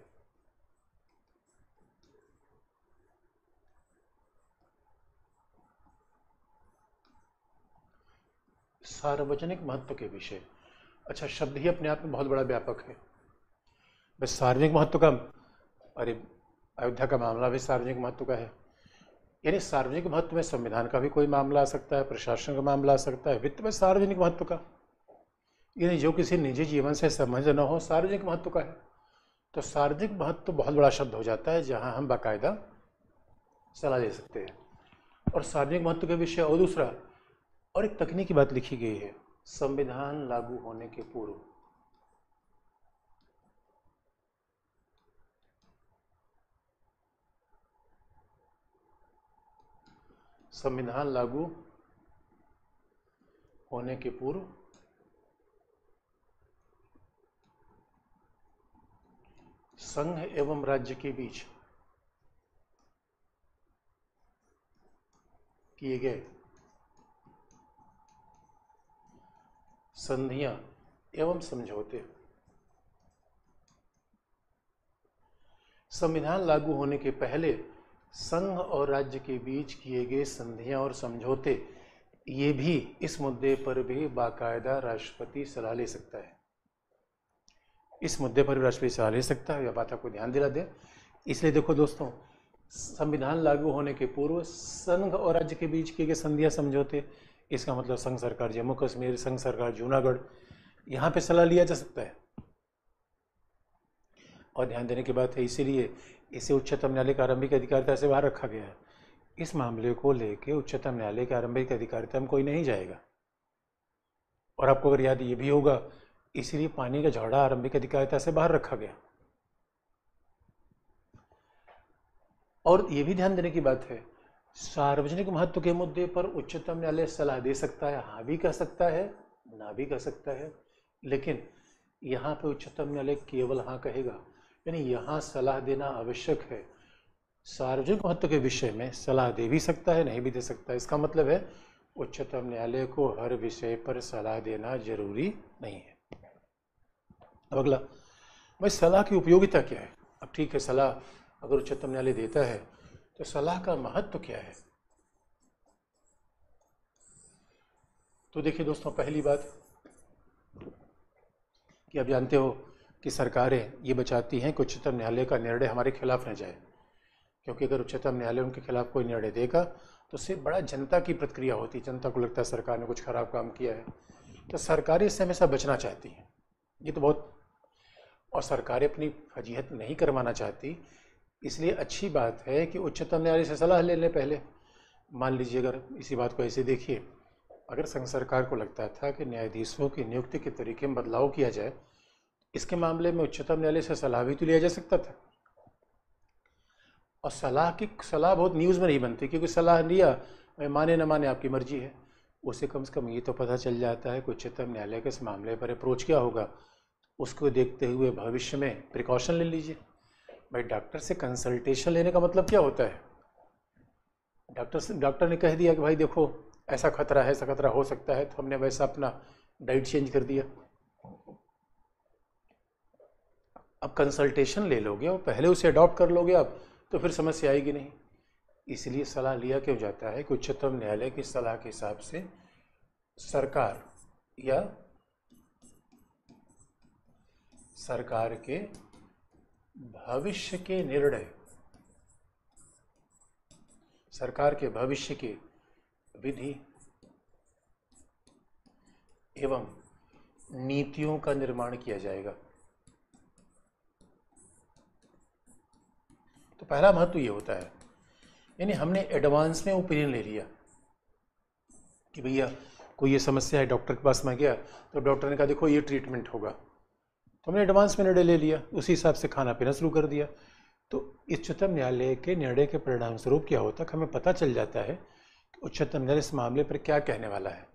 सार्वजनिक महत्व के विषय। अच्छा, शब्द ही अपने आप में बहुत बड़ा व्यापक है। बस सार्वजनिक महत्व का, अरे अयोध्या का मामला भी सार्वजनिक महत्व का है। यानी सार्वजनिक महत्व में संविधान का भी कोई मामला आ सकता है, प्रशासन का मामला आ सकता है, वित्त में सार्वजनिक महत्व का, यानी जो किसी निजी जीवन से संबंध न हो, सार्वजनिक महत्व का है। तो सार्वजनिक महत्व तो बहुत बड़ा शब्द हो जाता है, जहां हम बाकायदा सलाह ले सकते हैं। और सार्वजनिक महत्व के विषय। और दूसरा, और एक तकनीकी बात लिखी गई है, संविधान लागू होने के पूर्व। संविधान लागू होने के पूर्व संघ एवं राज्य के बीच किए गए संधियां एवं समझौते। संविधान लागू होने के पहले संघ और राज्य के बीच किए गए संधियां और समझौते, ये भी इस मुद्दे पर भी बाकायदा राष्ट्रपति सलाह ले सकता है। इस मुद्दे पर भी राष्ट्रपति सलाह ले सकता है, यह बात आपको ध्यान दिला दे। इसलिए देखो दोस्तों, संविधान लागू होने के पूर्व संघ और राज्य के बीच किए गए संधियां समझौते, इसका मतलब संघ सरकार जम्मू कश्मीर, संघ सरकार जूनागढ़, यहाँ पे सलाह लिया जा सकता है। और ध्यान देने की बात है, इसीलिए इसे उच्चतम न्यायालय का आरंभिक अधिकारिता से बाहर रखा गया है। इस मामले को लेके उच्चतम न्यायालय के आरंभिक अधिकारिता में कोई नहीं जाएगा। और आपको अगर याद ये भी होगा, इसीलिए पानी का झगड़ा आरंभिक अधिकारिता से बाहर रखा गया। और ये भी ध्यान देने की बात है, सार्वजनिक महत्व के मुद्दे पर उच्चतम न्यायालय सलाह दे सकता है, हाँ भी कह सकता है, ना भी कह सकता है। लेकिन यहाँ पे उच्चतम न्यायालय केवल हाँ कहेगा, यानी यहाँ सलाह देना आवश्यक है। सार्वजनिक महत्व के विषय में सलाह दे भी सकता है, नहीं भी दे सकता है। इसका मतलब है उच्चतम न्यायालय को हर विषय पर सलाह देना जरूरी नहीं है। अब अगला, भाई सलाह की उपयोगिता क्या है? अब ठीक है, सलाह अगर उच्चतम न्यायालय देता है तो सलाह का महत्व क्या है? तो देखिए दोस्तों, पहली बात कि आप जानते हो कि सरकारें ये बचाती हैं कि उच्चतम न्यायालय का निर्णय हमारे खिलाफ न जाए, क्योंकि अगर उच्चतम न्यायालय उनके खिलाफ कोई निर्णय देगा तो उससे बड़ा जनता की प्रतिक्रिया होती है। जनता को लगता है सरकार ने कुछ खराब काम किया है, तो सरकारें इससे हमेशा बचना चाहती हैं। ये तो बहुत, और सरकारें अपनी फजीहत नहीं करवाना चाहती, इसलिए अच्छी बात है कि उच्चतम न्यायालय से सलाह ले लें पहले। मान लीजिए, अगर इसी बात को ऐसे देखिए, अगर संघ सरकार को लगता था कि न्यायाधीशों की नियुक्ति के तरीके में बदलाव किया जाए, इसके मामले में उच्चतम न्यायालय से सलाह भी तो लिया जा सकता था। और सलाह बहुत न्यूज़ में नहीं बनती, क्योंकि सलाह लिया, माने न माने आपकी मर्जी है। उसे कम से कम ये तो पता चल जाता है कि उच्चतम न्यायालय के इस मामले पर अप्रोच क्या होगा। उसको देखते हुए भविष्य में प्रिकॉशन ले लीजिए। भाई डॉक्टर से कंसल्टेशन लेने का मतलब क्या होता है? डॉक्टर ने कह दिया कि भाई देखो ऐसा खतरा है, ऐसा खतरा हो सकता है, तो हमने वैसा अपना डाइट चेंज कर दिया। अब कंसल्टेशन ले लोगे और पहले उसे अडॉप्ट कर लोगे आप, तो फिर समस्या आएगी नहीं। इसलिए सलाह लिया क्यों जाता है कि उच्चतम न्यायालय की सलाह के हिसाब से सरकार या सरकार के भविष्य के निर्णय, सरकार के भविष्य के विधि एवं नीतियों का निर्माण किया जाएगा। तो पहला महत्व ये होता है, यानी हमने एडवांस में ओपिनियन ले लिया कि भैया कोई ये समस्या है, डॉक्टर के पास में गया तो डॉक्टर ने कहा देखो ये ट्रीटमेंट होगा, तो हमने एडवांस में निर्णय ले लिया, उसी हिसाब से खाना पीना शुरू कर दिया। तो उच्चतम न्यायालय के निर्णय के परिणाम स्वरूप क्या होता है, हमें पता चल जाता है कि उच्चतम न्यायालय इस मामले पर क्या कहने वाला है।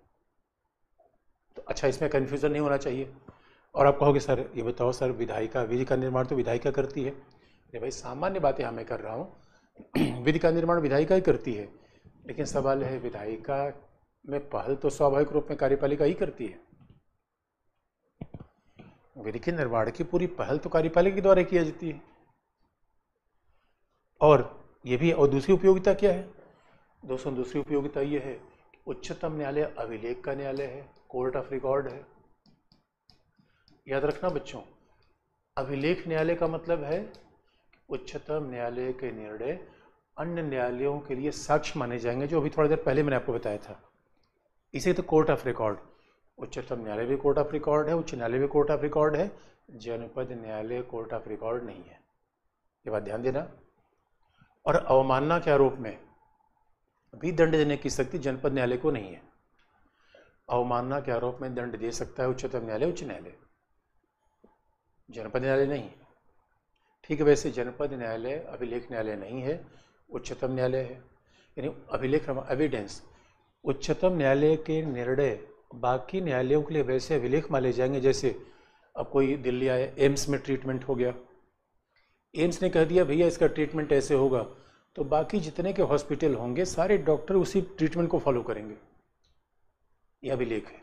तो अच्छा, इसमें कन्फ्यूज़न नहीं होना चाहिए। और आप कहोगे सर ये बताओ सर, विधायिका, विधि का निर्माण तो विधायिका करती है। अरे भाई सामान्य बातें हमें कर रहा हूँ, विधि का निर्माण विधायिका ही करती है, लेकिन सवाल है विधायिका में पहल तो स्वाभाविक रूप में कार्यपालिका ही करती है। विधि के निर्माण की पूरी पहल तो कार्यपालिका के द्वारा की जाती है। और ये भी, और दूसरी उपयोगिता क्या है दोस्तों? दूसरी उपयोगिता ये है कि उच्चतम न्यायालय अभिलेख का न्यायालय है, कोर्ट ऑफ रिकॉर्ड है। याद रखना बच्चों, अभिलेख न्यायालय का मतलब है उच्चतम न्यायालय के निर्णय अन्य न्यायालयों के लिए साक्ष्य माने जाएंगे, जो अभी थोड़ी देर पहले मैंने आपको बताया था। इसे तो कोर्ट ऑफ रिकॉर्ड, उच्चतम न्यायालय भी कोर्ट ऑफ रिकॉर्ड है, उच्च न्यायालय भी कोर्ट ऑफ रिकॉर्ड है, जनपद न्यायालय कोर्ट ऑफ रिकॉर्ड नहीं है। ये बात ध्यान देना। और अवमानना के आरोप में भी दंड देने की शक्ति जनपद न्यायालय को नहीं है। अवमानना के आरोप में दंड दे सकता है उच्चतम न्यायालय, उच्च न्यायालय, जनपद न्यायालय नहीं। ठीक है, वैसे जनपद न्यायालय अभिलेख न्यायालय नहीं है, उच्चतम न्यायालय है। यानी अभिलेख एविडेंस, उच्चतम न्यायालय के निर्णय बाकी न्यायालयों के लिए वैसे अभिलेख माने जाएंगे। जैसे अब कोई दिल्ली आए, एम्स में ट्रीटमेंट हो गया, एम्स ने कह दिया भैया इसका ट्रीटमेंट ऐसे होगा, तो बाकी जितने के हॉस्पिटल होंगे सारे डॉक्टर उसी ट्रीटमेंट को फॉलो करेंगे। यह अभिलेख है,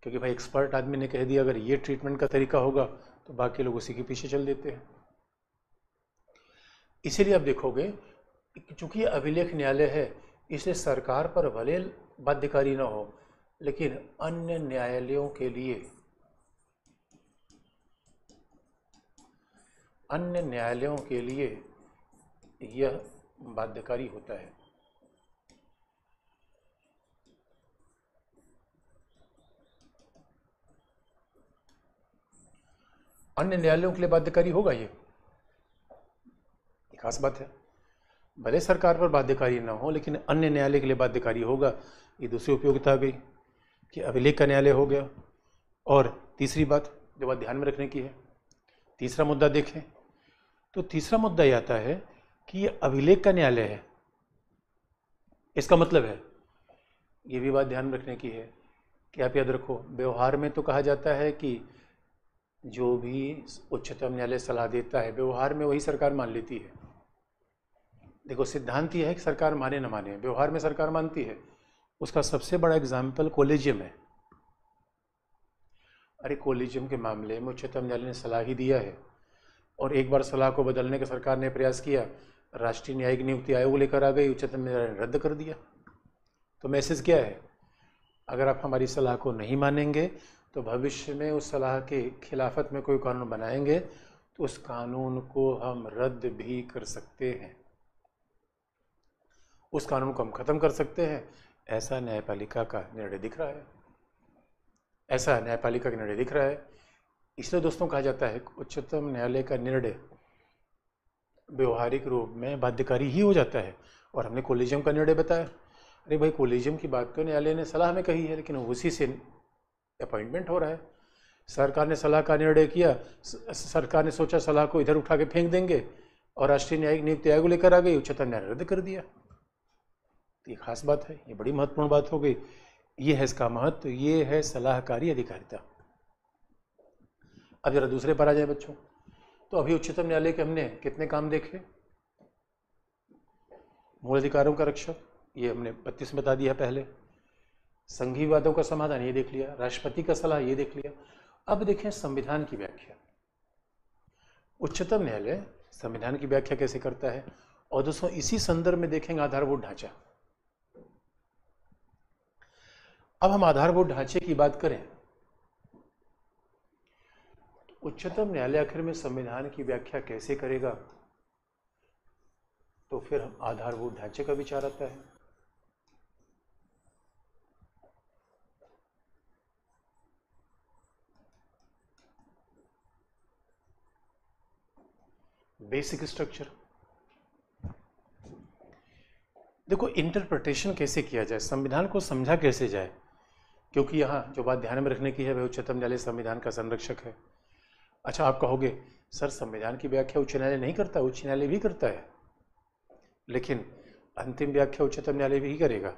क्योंकि भाई एक्सपर्ट आदमी ने कह दिया अगर ये ट्रीटमेंट का तरीका होगा तो बाकी लोग उसी के पीछे चल देते हैं। इसीलिए आप देखोगे चूंकि अभिलेख न्यायालय है, इसलिए सरकार पर भले बाध्यकारी न हो, लेकिन अन्य न्यायालयों के लिए, अन्य न्यायालयों के लिए यह बाध्यकारी होता है। अन्य न्यायालयों के लिए बाध्यकारी होगा, ये खास बात है। भले सरकार पर बाध्यकारी ना हो, लेकिन अन्य न्यायालय के लिए बाध्यकारी होगा। ये दूसरी उपयोगिता आ गई कि अभिलेख का न्यायालय हो गया। और तीसरी बात जो बात ध्यान में रखने की है, तीसरा मुद्दा देखें तो तीसरा मुद्दा यह आता है कि ये अभिलेख का न्यायालय है। इसका मतलब है, ये भी बात ध्यान रखने की है कि आप याद रखो, व्यवहार में तो कहा जाता है कि जो भी उच्चतम न्यायालय सलाह देता है, व्यवहार में वही सरकार मान लेती है। देखो सिद्धांत ये है कि सरकार माने न माने, व्यवहार में सरकार मानती है। उसका सबसे बड़ा एग्जाम्पल कोलेजियम है। अरे कोलेजियम के मामले में उच्चतम न्यायालय ने सलाह ही दिया है, और एक बार सलाह को बदलने का सरकार ने प्रयास किया, राष्ट्रीय न्यायिक नियुक्ति आयोग लेकर आ गई, उच्चतम न्यायालय ने रद्द कर दिया। तो मैसेज क्या है? अगर आप हमारी सलाह को नहीं मानेंगे तो भविष्य में उस सलाह के खिलाफत में कोई कानून बनाएंगे तो उस कानून को हम रद्द भी कर सकते हैं, उस कानून को हम खत्म कर सकते हैं। ऐसा न्यायपालिका का निर्णय दिख रहा है, ऐसा न्यायपालिका का निर्णय दिख रहा है। इसलिए दोस्तों कहा जाता है उच्चतम न्यायालय का निर्णय व्यवहारिक रूप में बाध्यकारी ही हो जाता है। और हमने कोलेजियम का निर्णय बताया। अरे भाई कोलेजियम की बात तो न्यायालय ने सलाह में कही है, लेकिन उसी से अपॉइंटमेंट हो रहा है। सरकार ने सलाह का निर्णय किया, सरकार ने सोचा सलाह को इधर उठा के फेंक देंगे और राष्ट्रीय न्यायिक नियुक्ति आयोग लेकर आ गई, उच्चतम न्यायालय रद्द कर दिया। तो ये खास बात है, ये बड़ी महत्वपूर्ण बात हो गई। ये है इसका महत्व, ये है सलाहकारी अधिकारिता। अब जरा दूसरे पर आ जाए बच्चों। तो अभी उच्चतम न्यायालय के हमने कितने काम देखे? मूल अधिकारों का रक्षक, ये हमने 32 में बता दिया पहले। संघीय विवादों का समाधान, ये देख लिया। राष्ट्रपति का सलाह, ये देख लिया। अब देखें संविधान की व्याख्या। उच्चतम न्यायालय संविधान की व्याख्या कैसे करता है, और दोस्तों इसी संदर्भ में देखेंगे आधारभूत ढांचा। अब हम आधारभूत ढांचे की बात करें, उच्चतम न्यायालय आखिर में संविधान की व्याख्या कैसे करेगा, तो फिर हम आधारभूत ढांचे का विचार आता है। Basic structure. देखो इंटरप्रिटेशन कैसे किया जाए, संविधान को समझा कैसे जाए, क्योंकि यहाँ जो बात ध्यान में रखने की है वह उच्चतम न्यायालय संविधान का संरक्षक है। अच्छा आप कहोगे सर संविधान की व्याख्या उच्च न्यायालय नहीं करता, उच्च न्यायालय भी करता है, लेकिन अंतिम व्याख्या उच्चतम न्यायालय भी करेगा।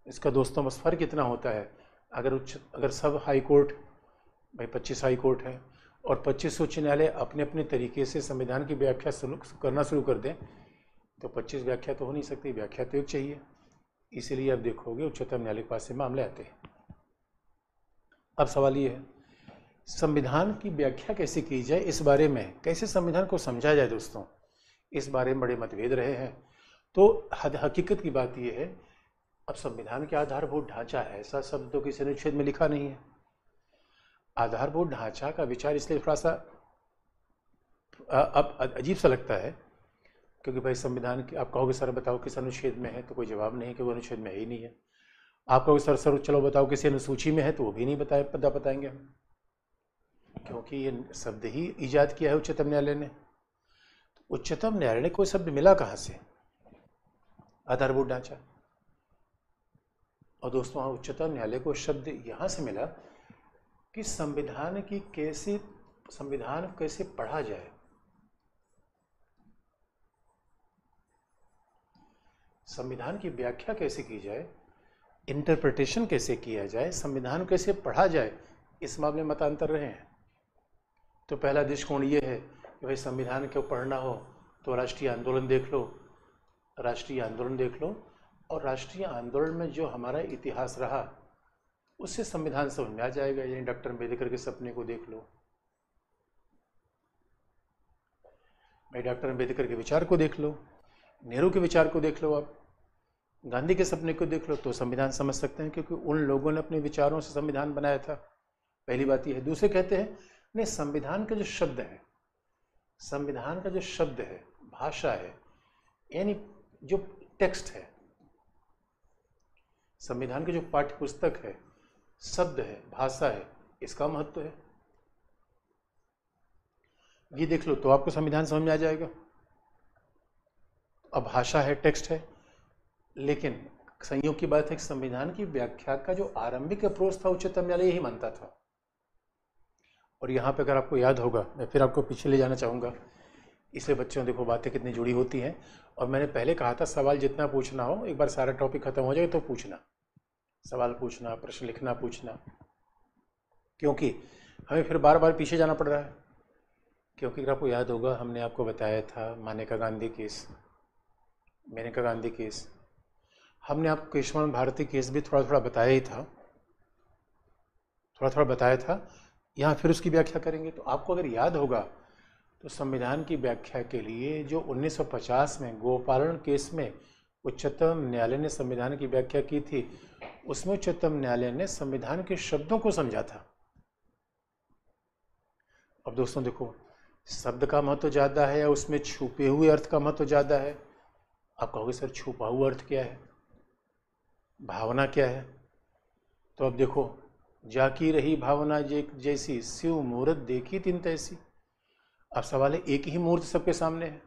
इसका दोस्तों बस फर्क इतना होता है, अगर सब हाई कोर्ट, भाई 25 हाई कोर्ट है और 25 उच्च न्यायालय अपने अपने तरीके से संविधान की व्याख्या करना शुरू कर दें, तो 25 व्याख्या तो हो नहीं सकती, व्याख्या तो एक चाहिए। इसीलिए आप देखोगे उच्चतम न्यायालय के पास से मामले आते हैं। अब सवाल ये है संविधान की व्याख्या कैसे की जाए, इस बारे में कैसे संविधान को समझा जाए दोस्तों, इस बारे में बड़े मतभेद रहे हैं। तो हकीकत की बात यह है, अब संविधान के आधारभूत ढांचा ऐसा शब्द तो किसी अनुच्छेद में लिखा नहीं है। आधारभूत ढांचा का विचार इसलिए थोड़ा सा अब अजीब सा लगता है, क्योंकि भाई संविधान की आप कहोगे सर बताओ किस अनुच्छेद में है, तो कोई जवाब नहीं कि वो अनुच्छेद में ही नहीं है। आप कहोगे सर चलो बताओ किसी अनुसूची में है, तो वो भी नहीं बताएंगे हम, क्योंकि ये शब्द ही ईजाद किया है उच्चतम न्यायालय ने। उच्चतम न्यायालय ने कोई शब्द मिला कहाँ से, आधारभूत ढांचा। और दोस्तों उच्चतम न्यायालय को शब्द यहाँ से मिला कि संविधान कैसे पढ़ा जाए, संविधान की व्याख्या कैसे की जाए, इंटरप्रिटेशन कैसे किया जाए, संविधान कैसे पढ़ा जाए, इस मामले में मतांतर रहे हैं। तो पहला दृष्टिकोण ये है कि भाई संविधान को पढ़ना हो तो राष्ट्रीय आंदोलन देख लो, और राष्ट्रीय आंदोलन में जो हमारा इतिहास रहा उससे संविधान समझ में आ जाएगा। यानी डॉक्टर अम्बेडकर के सपने को देख लो, भाई डॉक्टर अम्बेडकर के विचार को देख लो, नेहरू के विचार को देख लो, आप गांधी के सपने को देख लो, तो संविधान समझ सकते हैं, क्योंकि उन लोगों ने अपने विचारों से संविधान बनाया था। पहली बात यह है। दूसरे कहते हैं नहीं, संविधान का जो शब्द है, संविधान का जो शब्द है, भाषा है, यानी जो टेक्स्ट है, संविधान की जो पाठ्य पुस्तक है, शब्द है, भाषा है, इसका महत्व है। ये देख लो तो आपको संविधान समझ में आ जाएगा। अब भाषा है, टेक्स्ट है, लेकिन संयोग की बात है कि संविधान की व्याख्या का जो आरंभिक अप्रोच था उच्चतम न्यायालय यही मानता था। और यहाँ पे अगर आपको याद होगा, मैं फिर आपको पीछे ले जाना चाहूँगा, इसलिए बच्चों देखो बातें कितनी जुड़ी होती हैं। और मैंने पहले कहा था सवाल जितना पूछना हो, एक बार सारा टॉपिक खत्म हो जाए तो पूछना, सवाल पूछना, प्रश्न लिखना, पूछना, क्योंकि हमें फिर बार बार पीछे जाना पड़ रहा है क्योंकि अगर आपको याद होगा, हमने आपको बताया था मेनका गांधी केस, हमने आपको केशवानंद भारती केस भी थोड़ा थोड़ा बताया ही था, यहाँ फिर उसकी व्याख्या करेंगे। तो आपको अगर याद होगा तो संविधान की व्याख्या के लिए जो 1950 में गोपालन केस में उच्चतम न्यायालय ने संविधान की व्याख्या की थी, उसमें उच्चतम न्यायालय ने संविधान के शब्दों को समझा था। अब दोस्तों देखो, शब्द का महत्व ज़्यादा है या उसमें छुपे हुए अर्थ का महत्व ज़्यादा है? आप कहोगे सर छुपा हुआ अर्थ क्या है, भावना क्या है? तो अब देखो, जाकी रही भावना जैसी, शिव मूर्त देखी तिन तैसी। अब सवाल है, एक ही मूर्त सबके सामने है,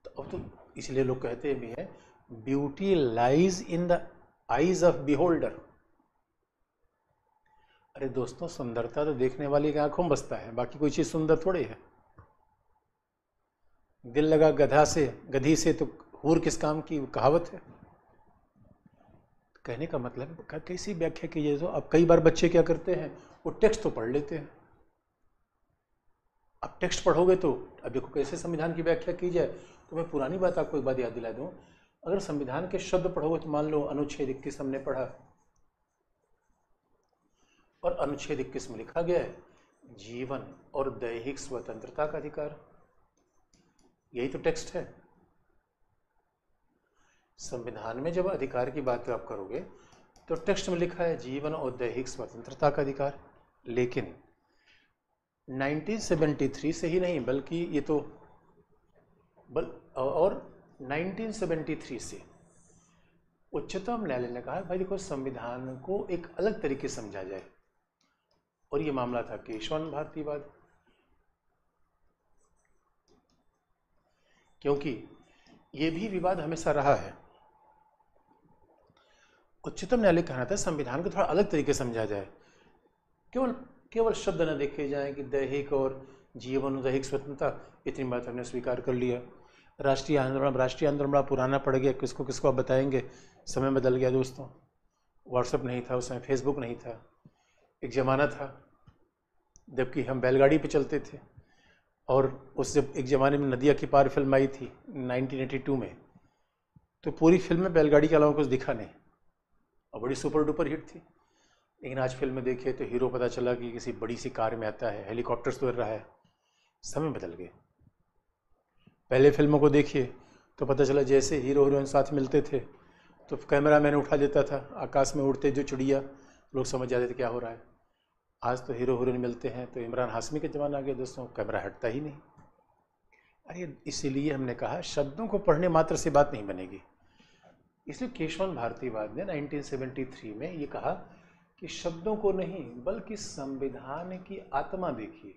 तो अब तो इसलिए लोग कहते भी हैं beauty lies in the eyes of beholder. अरे दोस्तों, सुंदरता तो देखने वाले की आंखों में बसता है, बाकी कोई चीज सुंदर थोड़ी है। दिल लगा गधी से तो हूर किस काम की, कहावत है। कहने का मतलब कैसी व्याख्या की जाए? तो अब कई बार बच्चे क्या करते हैं, वो टेक्स्ट तो पढ़ लेते हैं। अब टेक्स्ट पढ़ोगे तो अब देखो कैसे संविधान की व्याख्या की जाए। तो मैं पुरानी बात आपको एक बात याद दिला दूं, अगर संविधान के शब्द पढ़ोगे तो मान लो अनुच्छेद 21 हमने पढ़ा, और अनुच्छेद 21 में लिखा गया है जीवन और दैहिक स्वतंत्रता का अधिकार। यही तो टेक्स्ट है। संविधान में जब अधिकार की बात आप करोगे तो टेक्स्ट में लिखा है जीवन और दैहिक स्वतंत्रता का अधिकार। लेकिन 1973 से ही नहीं, बल्कि ये तो और 1973 से उच्चतम न्यायालय ने कहा भाई देखो, संविधान को एक अलग तरीके से समझा जाए। और ये मामला था केशवानंद भारतीवाद, क्योंकि ये भी विवाद हमेशा रहा है। उच्चतम न्यायालय कहना था संविधान को थोड़ा अलग तरीके से समझा जाए, केवल शब्द न देखे जाए कि दैहिक और जीवन और दैहिक स्वतंत्रता, इतनी बात हमने स्वीकार कर लिया। राष्ट्रीय आंदोलन बड़ा पुराना पड़ गया, किसको किसको आप बताएंगे। समय बदल गया दोस्तों, व्हाट्सएप नहीं था उस समय, फेसबुक नहीं था। एक ज़माना था जबकि हम बैलगाड़ी पे चलते थे, और उस जब एक ज़माने में नदिया की पार फिल्म आई थी 1982 में, तो पूरी फिल्म में बैलगाड़ी के अलावा कुछ दिखा नहीं, और बड़ी सुपर डुपर हिट थी। लेकिन आज फिल्म में देखे तो हीरो पता चला कि किसी बड़ी सी कार में आता है, हेलीकॉप्टर से उड़ रहा है। समय बदल गए। पहले फिल्मों को देखिए तो पता चला जैसे हीरो हीरोइन साथ मिलते थे तो कैमरा मैंने उठा देता था, आकाश में उड़ते जो चिड़िया, लोग समझ जाते थे क्या हो रहा है। आज तो हीरो हीरोइन मिलते हैं तो इमरान हाशमी का ज़माना आ गया दोस्तों, कैमरा हटता ही नहीं। अरे इसीलिए हमने कहा शब्दों को पढ़ने मात्र से बात नहीं बनेगी। इसलिए केशवानंद भारतीवाद ने 1973 में ये कहा कि शब्दों को नहीं बल्कि संविधान की आत्मा देखिए।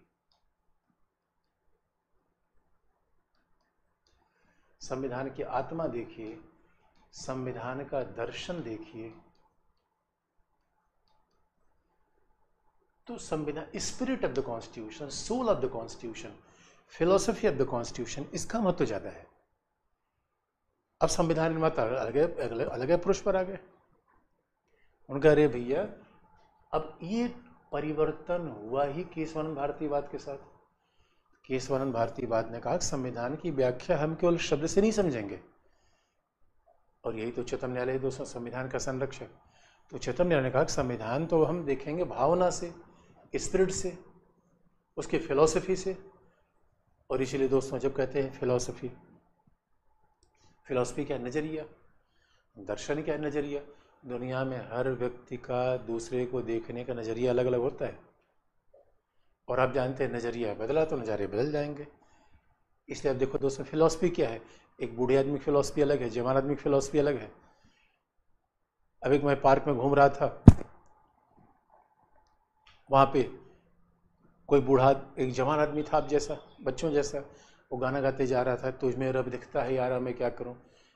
संविधान की आत्मा देखिए, संविधान का दर्शन देखिए। तो संविधान, spirit of the constitution, soul of the constitution, philosophy of the constitution, इसका महत्व ज्यादा है। अब संविधान निर्माता अलग अप्रोच पर आ गए। उनका अरे भैया, अब ये परिवर्तन हुआ ही केशवानंद भारतीवाद के साथ। केशवानंद भारतीवाद ने कहा संविधान की व्याख्या हम केवल शब्द से नहीं समझेंगे, और यही तो उच्चतम न्यायालय दोस्तों, संविधान का संरक्षक। तो उच्चतम न्यायालय ने कहा संविधान तो हम देखेंगे भावना से, स्पिरिट से, उसकी फिलॉसफी से। और इसीलिए दोस्तों जब कहते हैं फिलॉसफी क्या नज़रिया, दर्शन क्या नज़रिया। दुनिया में हर व्यक्ति का दूसरे को देखने का नज़रिया अलग अलग होता है, और आप जानते हैं नज़रिया बदला तो नज़ारे बदल जाएंगे। इसलिए आप देखो दोस्तों, फिलॉसफी क्या है, एक बूढ़े आदमी की फिलॉसफी अलग है, जवान आदमी की फिलॉसफी अलग है। अब एक मैं पार्क में घूम रहा था, वहाँ पे कोई बूढ़ा, एक जवान आदमी था आप जैसा, बच्चों जैसा, वो गाना गाते जा रहा था, तुझमें रब दिखता है यारा मैं क्या करूँ।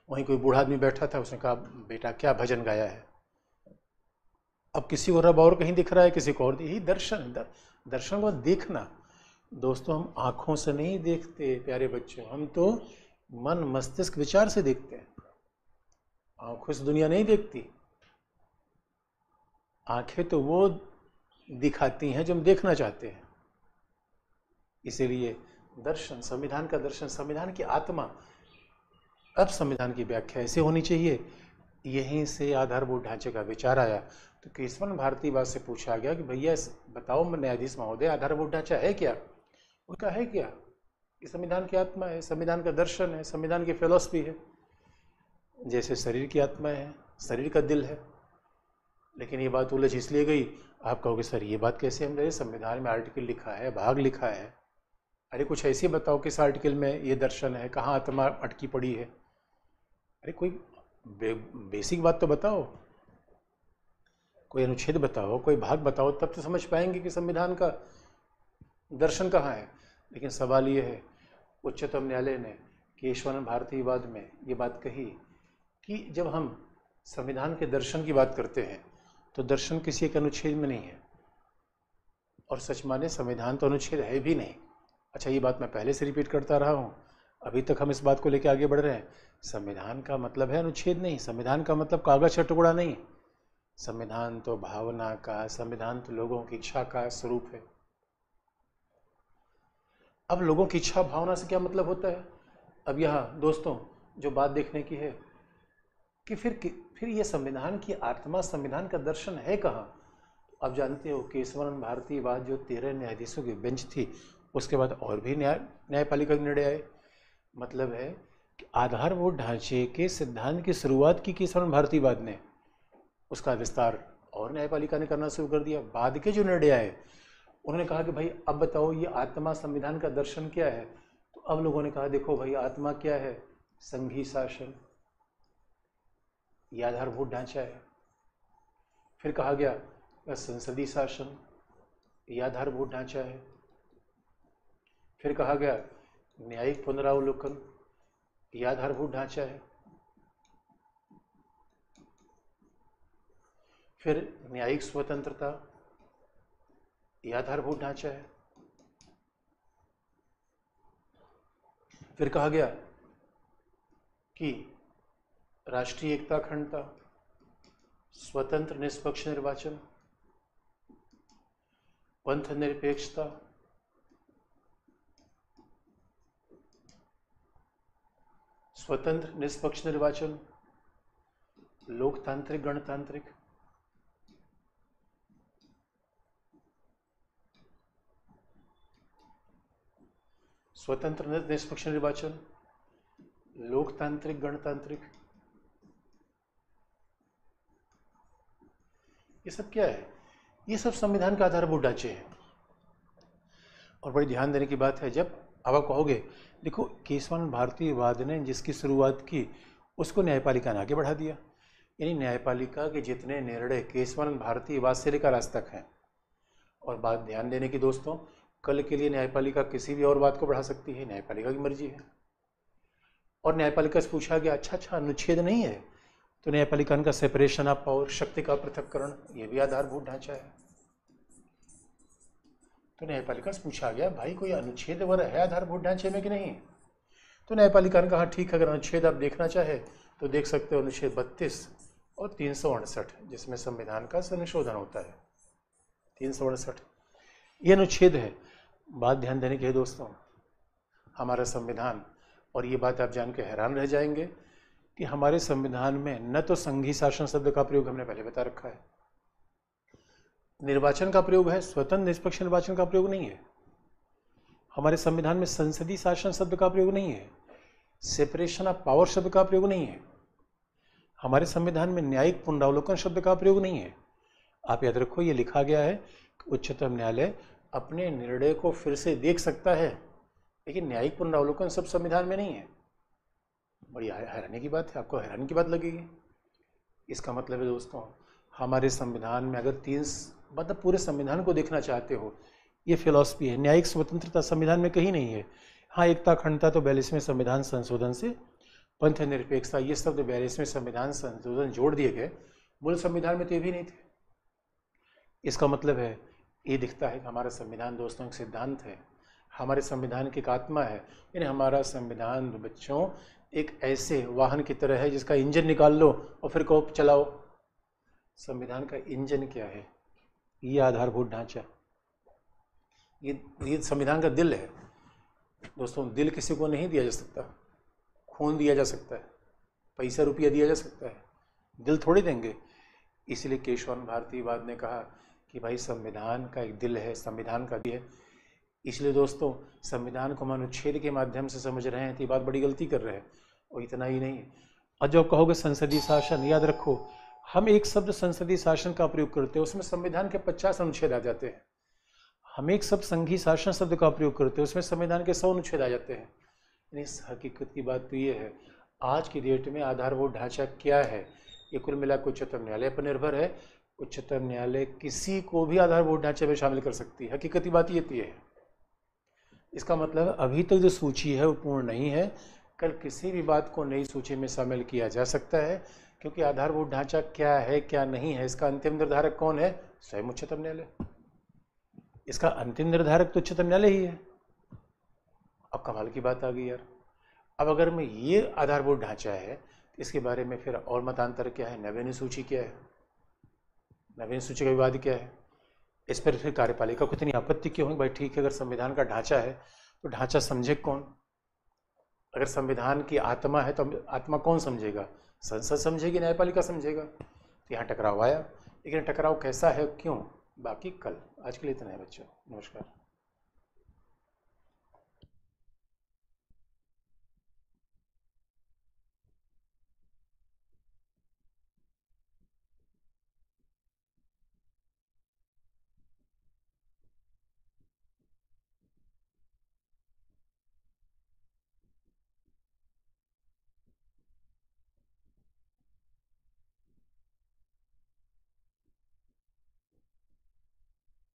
वहीं कोई बूढ़ा आदमी बैठा था, उसने कहा बेटा क्या भजन गाया है। अब किसी को रब और कहीं दिख रहा है, किसी को और, यही दर्शन को देखना। दोस्तों हम आँखों से नहीं देखते प्यारे बच्चों, हम तो मन मस्तिष्क विचार से देखते हैं। आँखों से दुनिया नहीं देखती, आँखें तो वो दिखाती हैं जो हम देखना चाहते हैं। इसीलिए दर्शन, संविधान का दर्शन, संविधान की आत्मा, अब संविधान की व्याख्या ऐसे होनी चाहिए। यहीं से आधारभूत ढांचे का विचार आया। तो केशवन भारतीवाद से पूछा गया कि भैया बताओ न्यायाधीश महोदय, आधारभूत ढांचा है क्या? उनका है क्या? कि संविधान की आत्मा है, संविधान का दर्शन है, संविधान की फिलॉसफी है। जैसे शरीर की आत्मा है, शरीर का दिल है। लेकिन ये बात उलझ इसलिए गई, आप कहोगे सर ये बात कैसे हम रहे, संविधान में आर्टिकल लिखा है, भाग लिखा है। अरे कुछ ऐसे बताओ किस आर्टिकल में ये दर्शन है, कहाँ आत्मा अटकी पड़ी है। अरे कोई बेसिक बात तो बताओ, कोई अनुच्छेद बताओ, कोई भाग बताओ, तब तो समझ पाएंगे कि संविधान का दर्शन कहाँ है। लेकिन सवाल ये है, उच्चतम न्यायालय ने केशवन भारतीवाद में ये बात कही कि जब हम संविधान के दर्शन की बात करते हैं तो दर्शन किसी एक अनुच्छेद में नहीं है, और सच माने संविधान तो अनुच्छेद है भी नहीं। अच्छा, ये बात मैं पहले से रिपीट करता रहा हूँ, अभी तक हम इस बात को लेकर आगे बढ़ रहे हैं। संविधान का मतलब है अनुच्छेद नहीं, संविधान का मतलब कागज का टुकड़ा नहीं। संविधान तो भावना का, संविधान तो लोगों की इच्छा का स्वरूप है। अब लोगों की इच्छा भावना से क्या मतलब होता है? अब यहाँ दोस्तों जो बात देखने की है कि फिर ये संविधान की आत्मा, संविधान का दर्शन है कहाँ? अब जानते हो केशवन भारतीवाद जो 13 न्यायाधीशों की बेंच थी, उसके बाद और भी न्यायपालिका के निर्णय आए। मतलब है कि आधारभूत ढांचे के सिद्धांत की शुरुआत की केशवन भारतीवाद ने, उसका विस्तार और न्यायपालिका ने करना शुरू कर दिया। बाद के जो निर्णय आए उन्होंने कहा कि भाई अब बताओ ये आत्मा, संविधान का दर्शन क्या है? तो अब लोगों ने कहा देखो भाई आत्मा क्या है, संघीय शासन, ये आधारभूत ढांचा है। फिर कहा गया संसदीय शासन, ये आधारभूत ढांचा है। फिर कहा गया न्यायिक पुनरावलोकन, ये आधारभूत ढांचा है। फिर न्यायिक स्वतंत्रता, ये आधारभूत ढांचा है। फिर कहा गया कि राष्ट्रीय एकता, अखंडता, स्वतंत्र निष्पक्ष निर्वाचन, पंथ निरपेक्षता, स्वतंत्र निष्पक्ष निर्वाचन, लोकतांत्रिक गणतांत्रिक, स्वतंत्र निष्पक्ष निर्वाचन, लोकतांत्रिक गणतांत्रिक, ये सब क्या है? ये सब संविधान का आधारभूत ढांचे हैं। और बड़ी ध्यान देने की बात है, जब अब आप कहोगे देखो केशवन भारतीवाद ने जिसकी शुरुआत की उसको न्यायपालिका ने आगे बढ़ा दिया, यानी न्यायपालिका के जितने निर्णय केशवन भारतीवाद से लेकर आज तक हैं। और बात ध्यान देने की दोस्तों, कल के लिए न्यायपालिका किसी भी और बात को बढ़ा सकती है, न्यायपालिका की मर्जी है। और न्यायपालिका से पूछा गया अच्छा अनुच्छेद नहीं है, तो न्यायपालिका का सेपरेशन ऑफ पावर, शक्ति का पृथक्करण, ये भी आधारभूत ढांचा है। तो न्यायपालिका से पूछा गया भाई कोई अनुच्छेद वगैरह है आधारभूत ढांचे में कि नहीं? तो न्यायपालिका ने कहा ठीक है, अगर अनुच्छेद आप देखना चाहे तो देख सकते हो, अनुच्छेद 32 और 368 जिसमें संविधान का संशोधन होता है, 368 ये अनुच्छेद है। बात ध्यान देने की है दोस्तों, हमारा संविधान, और ये बात आप जान के हैरान रह जाएंगे कि हमारे संविधान में न तो संघीय शासन शब्द का प्रयोग हमने पहले बता रखा है, निर्वाचन का प्रयोग है, स्वतंत्र निष्पक्ष निर्वाचन का प्रयोग नहीं है। हमारे संविधान में संसदीय शासन शब्द का प्रयोग नहीं है, सेपरेशन ऑफ पावर शब्द का प्रयोग नहीं है। हमारे संविधान में न्यायिक पुनरावलोकन शब्द का प्रयोग नहीं है। आप याद रखो, ये लिखा गया है कि उच्चतम न्यायालय अपने निर्णय को फिर से देख सकता है, लेकिन न्यायिक पुनरावलोकन सब संविधान में नहीं है। बड़ी हैरानी की बात है, आपको हैरानी की बात लगेगी। इसका मतलब है दोस्तों, हमारे संविधान में अगर मतलब पूरे संविधान को देखना चाहते हो, ये फिलॉसफी है। न्यायिक स्वतंत्रता संविधान में कहीं नहीं है। हाँ, एकता अखंडता तो 42वें संविधान संशोधन से, पंथ निरपेक्षता ये शब्द 42वें संविधान संशोधन जोड़ दिए गए, मूल संविधान में तो ये भी नहीं थे। इसका मतलब है ये दिखता है कि हमारा संविधान दोस्तों एक सिद्धांत है, हमारे संविधान की एक आत्मा है। यानी हमारा संविधान बच्चों एक ऐसे वाहन की तरह है जिसका इंजन निकाल लो और फिर कहो चलाओ। संविधान का इंजन क्या है? ये आधारभूत ढांचा। ये संविधान का दिल है दोस्तों। दिल किसी को नहीं दिया जा सकता, खून दिया जा सकता है, पैसा रुपया दिया जा सकता है, दिल थोड़ी देंगे। इसलिए केशवानंद भारतीवाद ने कहा कि भाई संविधान का एक दिल है, संविधान का दिल है। इसलिए दोस्तों संविधान को हम अनुच्छेद के माध्यम से समझ रहे हैं तो ये बात बड़ी गलती कर रहे हैं। और इतना ही नहीं, और जो कहोगे संसदीय शासन, याद रखो हम एक शब्द संसदीय शासन का प्रयोग करते हैं उसमें संविधान के 50 अनुच्छेद आ जाते हैं। हम एक शब्द संघीय शासन शब्द का प्रयोग करते हैं उसमें संविधान के 100 अनुच्छेद आ जाते हैं। यानी इस हकीकत की बात तो ये है, आज की डेट में आधारभूत ढांचा क्या है ये कुल मिलाकर उच्चतम न्यायालय पर निर्भर है। उच्चतम न्यायालय किसी को भी आधारभूत ढांचे में शामिल कर सकती है। हकीकती बात ये है। इसका मतलब अभी तक जो सूची है वो पूर्ण नहीं है, कल किसी भी बात को नई सूची में शामिल किया जा सकता है, क्योंकि आधारभूत ढांचा क्या है क्या नहीं है इसका अंतिम निर्धारक कौन है? स्वयं उच्चतम न्यायालय। इसका अंतिम निर्धारक तो उच्चतम न्यायालय ही है। अब कमाल की बात आ गई यार। अब अगर मैं ये आधारभूत ढांचा है तो इसके बारे में फिर और मतांतर क्या है? नवीन सूची क्या है? नवीन सूची का विवाद क्या है? इस पर फिर कार्यपालिका को इतनी आपत्ति क्यों है? भाई ठीक है, अगर संविधान का ढांचा है तो ढांचा समझे कौन? अगर संविधान की आत्मा है तो आत्मा कौन समझेगा? संसद समझेगी, न्यायपालिका समझेगा। तो यहाँ टकराव आया, लेकिन टकराव कैसा है, क्यों, बाकी कल। आज के लिए इतना है बच्चों, नमस्कार।